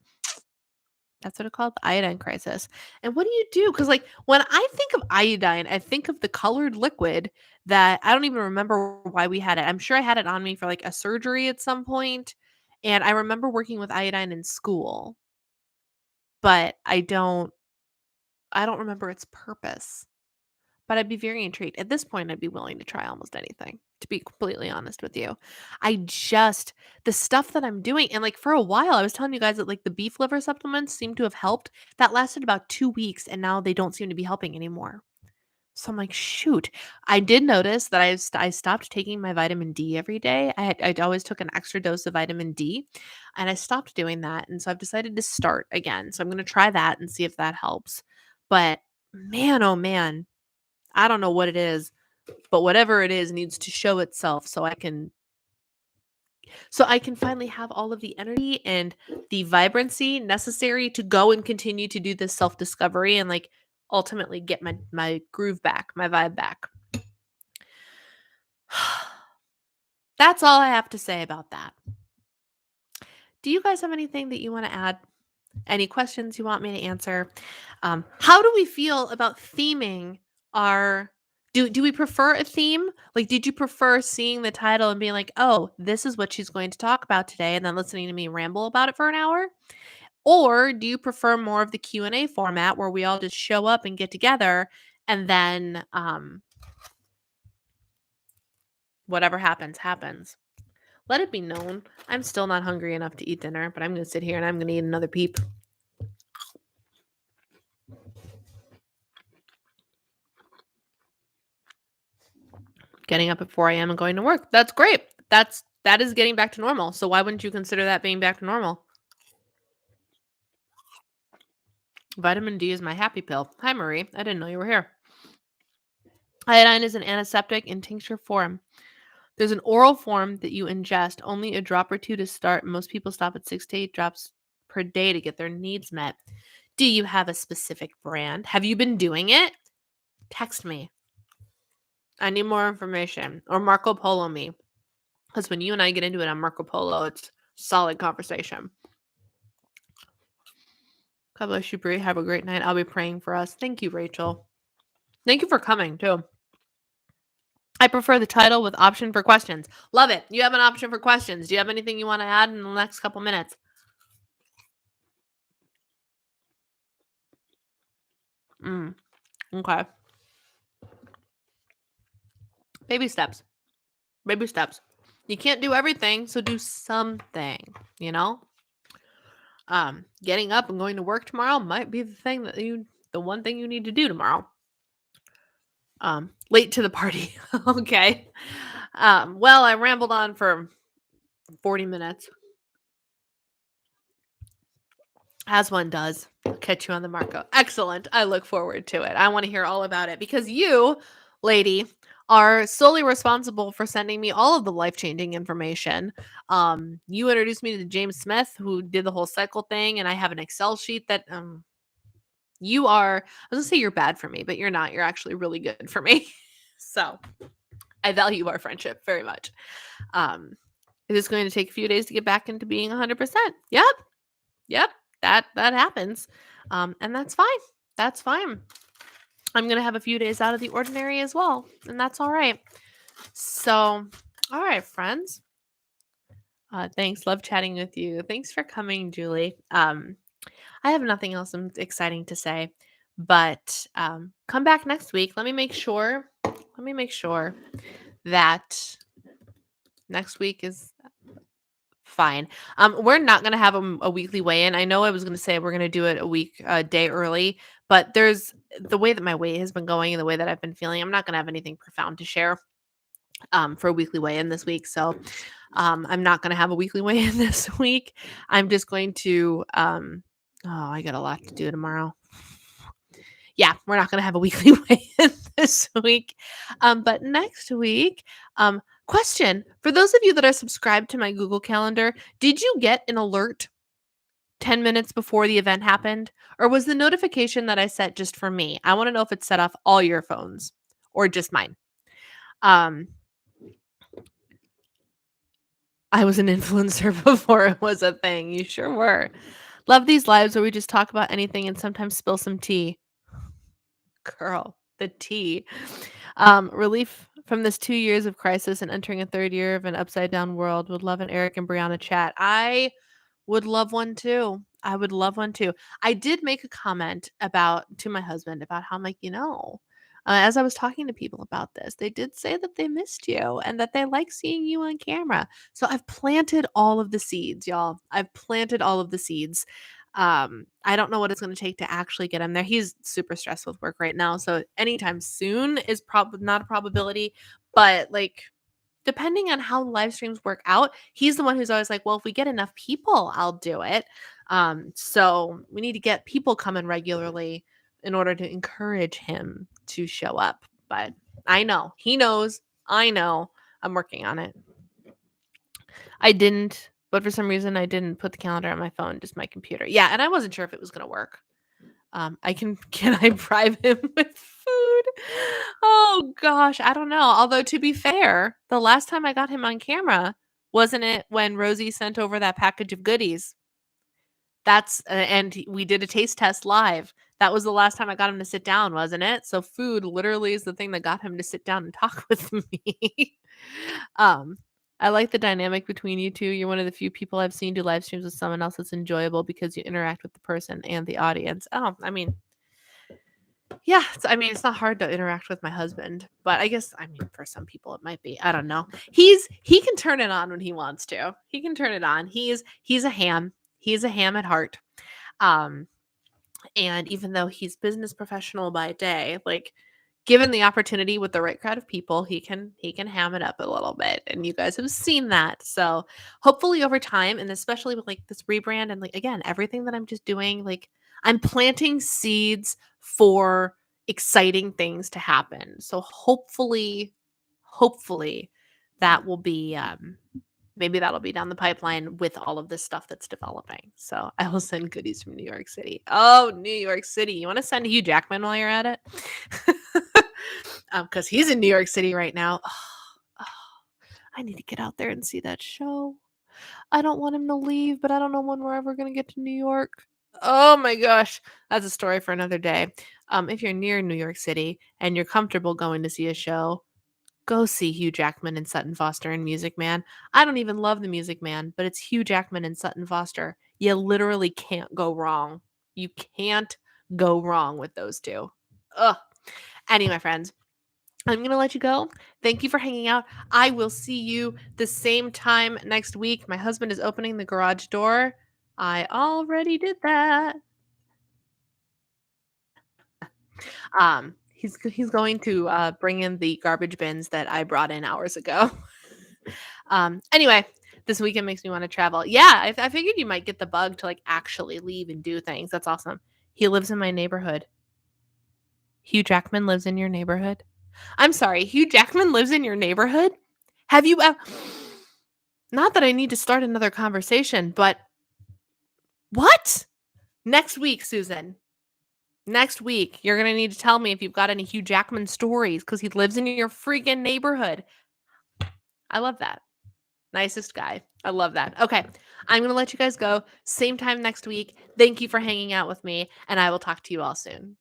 that's what it's called, the Iodine Crisis. And what do you do? Because, like, when I think of iodine, I think of the colored liquid that I don't even remember why we had it. I'm sure I had it on me for like a surgery at some point, and I remember working with iodine in school. but I don't remember its purpose. But I'd be very intrigued. At this point, I'd be willing to try almost anything, to be completely honest with you. The stuff that I'm doing, and like for a while, I was telling you guys that like the beef liver supplements seem to have helped. That lasted about 2 weeks, and now they don't seem to be helping anymore. So I'm like, shoot. I did notice that I stopped taking my vitamin D every day. I always took an extra dose of vitamin D, and I stopped doing that. And so I've decided to start again. So I'm going to try that and see if that helps. But man, oh man, I don't know what it is, but whatever it is needs to show itself so I can finally have all of the energy and the vibrancy necessary to go and continue to do this self-discovery and like ultimately get my groove back, my vibe back. That's all I have to say about that. Do you guys have anything that you want to add? Any questions you want me to answer? How do we feel about theming our do we prefer a theme? Like, did you prefer seeing the title and being like, "Oh, this is what she's going to talk about today," and then listening to me ramble about it for an hour? Or do you prefer more of the Q&A format where we all just show up and get together and then whatever happens, happens? Let it be known, I'm still not hungry enough to eat dinner, but I'm going to sit here and I'm going to eat another peep. Getting up at 4 a.m. and going to work. That's great. That is getting back to normal. So why wouldn't you consider that being back to normal? Vitamin D is my happy pill. Hi, Marie. I didn't know you were here. Iodine is an antiseptic in tincture form. There's an oral form that you ingest, only a drop or two to start. Most people stop at 6 to 8 drops per day to get their needs met. Do you have a specific brand? Have you been doing it? Text me. I need more information. Or Marco Polo me. Because when you and I get into it on Marco Polo, it's solid conversation. God bless you, Brie. Have a great night. I'll be praying for us. Thank you, Rachel. Thank you for coming, too. I prefer the title with option for questions. Love it. You have an option for questions. Do you have anything you want to add in the next couple minutes? Okay. Baby steps. Baby steps. You can't do everything, so do something, you know? Getting up and going to work tomorrow might be the one thing you need to do tomorrow. Late to the party. Okay. Well, I rambled on for 40 minutes. As one does. I'll catch you on the Marco. Excellent. I look forward to it. I want to hear all about it because you, lady, are solely responsible for sending me all of the life-changing information. You introduced me to James Smith, who did the whole cycle thing, and I have an Excel sheet that you are, I was going to say you're bad for me, but you're not. You're actually really good for me. So I value our friendship very much. It is going to take a few days to get back into being 100%. Yep. That happens. And that's fine. That's fine. I'm going to have a few days out of the ordinary as well. And that's all right. So, all right, friends. Thanks. Love chatting with you. Thanks for coming, Julie. I have nothing else exciting to say, but come back next week. Let me make sure that next week is fine. We're not going to have a weekly weigh-in. I know I was going to say we're going to do it a day early, but there's the way that my weight has been going and the way that I've been feeling. I'm not going to have anything profound to share for a weekly weigh-in this week. So I'm not going to have a weekly weigh-in this week. I'm just going to, I got a lot to do tomorrow. Yeah, we're not going to have a weekly weigh-in this week. But next week, question for those of you that are subscribed to my Google Calendar, did you get an alert 10 minutes before the event happened? Or was the notification that I set just for me? I want to know if it's set off all your phones or just mine. I was an influencer before it was a thing. You sure were. Love these lives where we just talk about anything and sometimes spill some tea. Girl, the tea. Relief from this 2 years of crisis and entering a third year of an upside down world. Would love an Eric and Brianna chat. I would love one too. I would love one too. I did make a comment about to my husband about how I'm like, as I was talking to people about this, they did say that they missed you and that they like seeing you on camera. So I've planted all of the seeds, y'all. I've planted all of the seeds. I don't know what it's going to take to actually get him there. He's super stressed with work right now, so anytime soon is probably not a probability, but like depending on how live streams work out, he's the one who's always like, "Well, if we get enough people, I'll do it." So we need to get people coming regularly in order to encourage him to show up. But I know he knows. I know. I'm working on it. I didn't, but for some reason, I didn't put the calendar on my phone, just my computer. Yeah, and I wasn't sure if it was gonna work. I can I bribe him with food? Oh gosh, I don't know. Although to be fair, the last time I got him on camera, wasn't it when Rosie sent over that package of goodies? We did a taste test live. That was the last time I got him to sit down, wasn't it? So food literally is the thing that got him to sit down and talk with me. um, I like the dynamic between you two. You're one of the few people I've seen do live streams with someone else that's enjoyable because you interact with the person and the audience. Oh, I mean, yeah, it's not hard to interact with my husband, but for some people it might be. I don't know. He can turn it on when he wants to. He can turn it on. He's a ham. He's a ham at heart. Um, and even though he's business professional by day, like given the opportunity with the right crowd of people, he can ham it up a little bit. And you guys have seen that. So hopefully over time, and especially with like this rebrand and like again, everything that I'm just doing, like I'm planting seeds for exciting things to happen. So hopefully that will be maybe that'll be down the pipeline with all of this stuff that's developing. So I will send goodies from New York City. Oh, New York City. You want to send Hugh Jackman while you're at it? Because he's in New York City right now. Oh, I need to get out there and see that show. I don't want him to leave, but I don't know when we're ever going to get to New York. Oh my gosh. That's a story for another day. If you're near New York City and you're comfortable going to see a show, go see Hugh Jackman and Sutton Foster in Music Man. I don't even love the Music Man, but it's Hugh Jackman and Sutton Foster. You literally can't go wrong. You can't go wrong with those two. Ugh. Anyway, friends, I'm going to let you go. Thank you for hanging out. I will see you the same time next week. My husband is opening the garage door. I already did that. He's going to bring in the garbage bins that I brought in hours ago. Anyway, this weekend makes me want to travel. Yeah, I figured you might get the bug to like actually leave and do things. That's awesome. He lives in my neighborhood. Hugh Jackman lives in your neighborhood. I'm sorry, Hugh Jackman lives in your neighborhood? Have you ever not that I need to start another conversation, but what? Next week, Susan. Next week, you're going to need to tell me if you've got any Hugh Jackman stories because he lives in your freaking neighborhood. I love that. Nicest guy. I love that. Okay. I'm going to let you guys go. Same time next week. Thank you for hanging out with me, and I will talk to you all soon.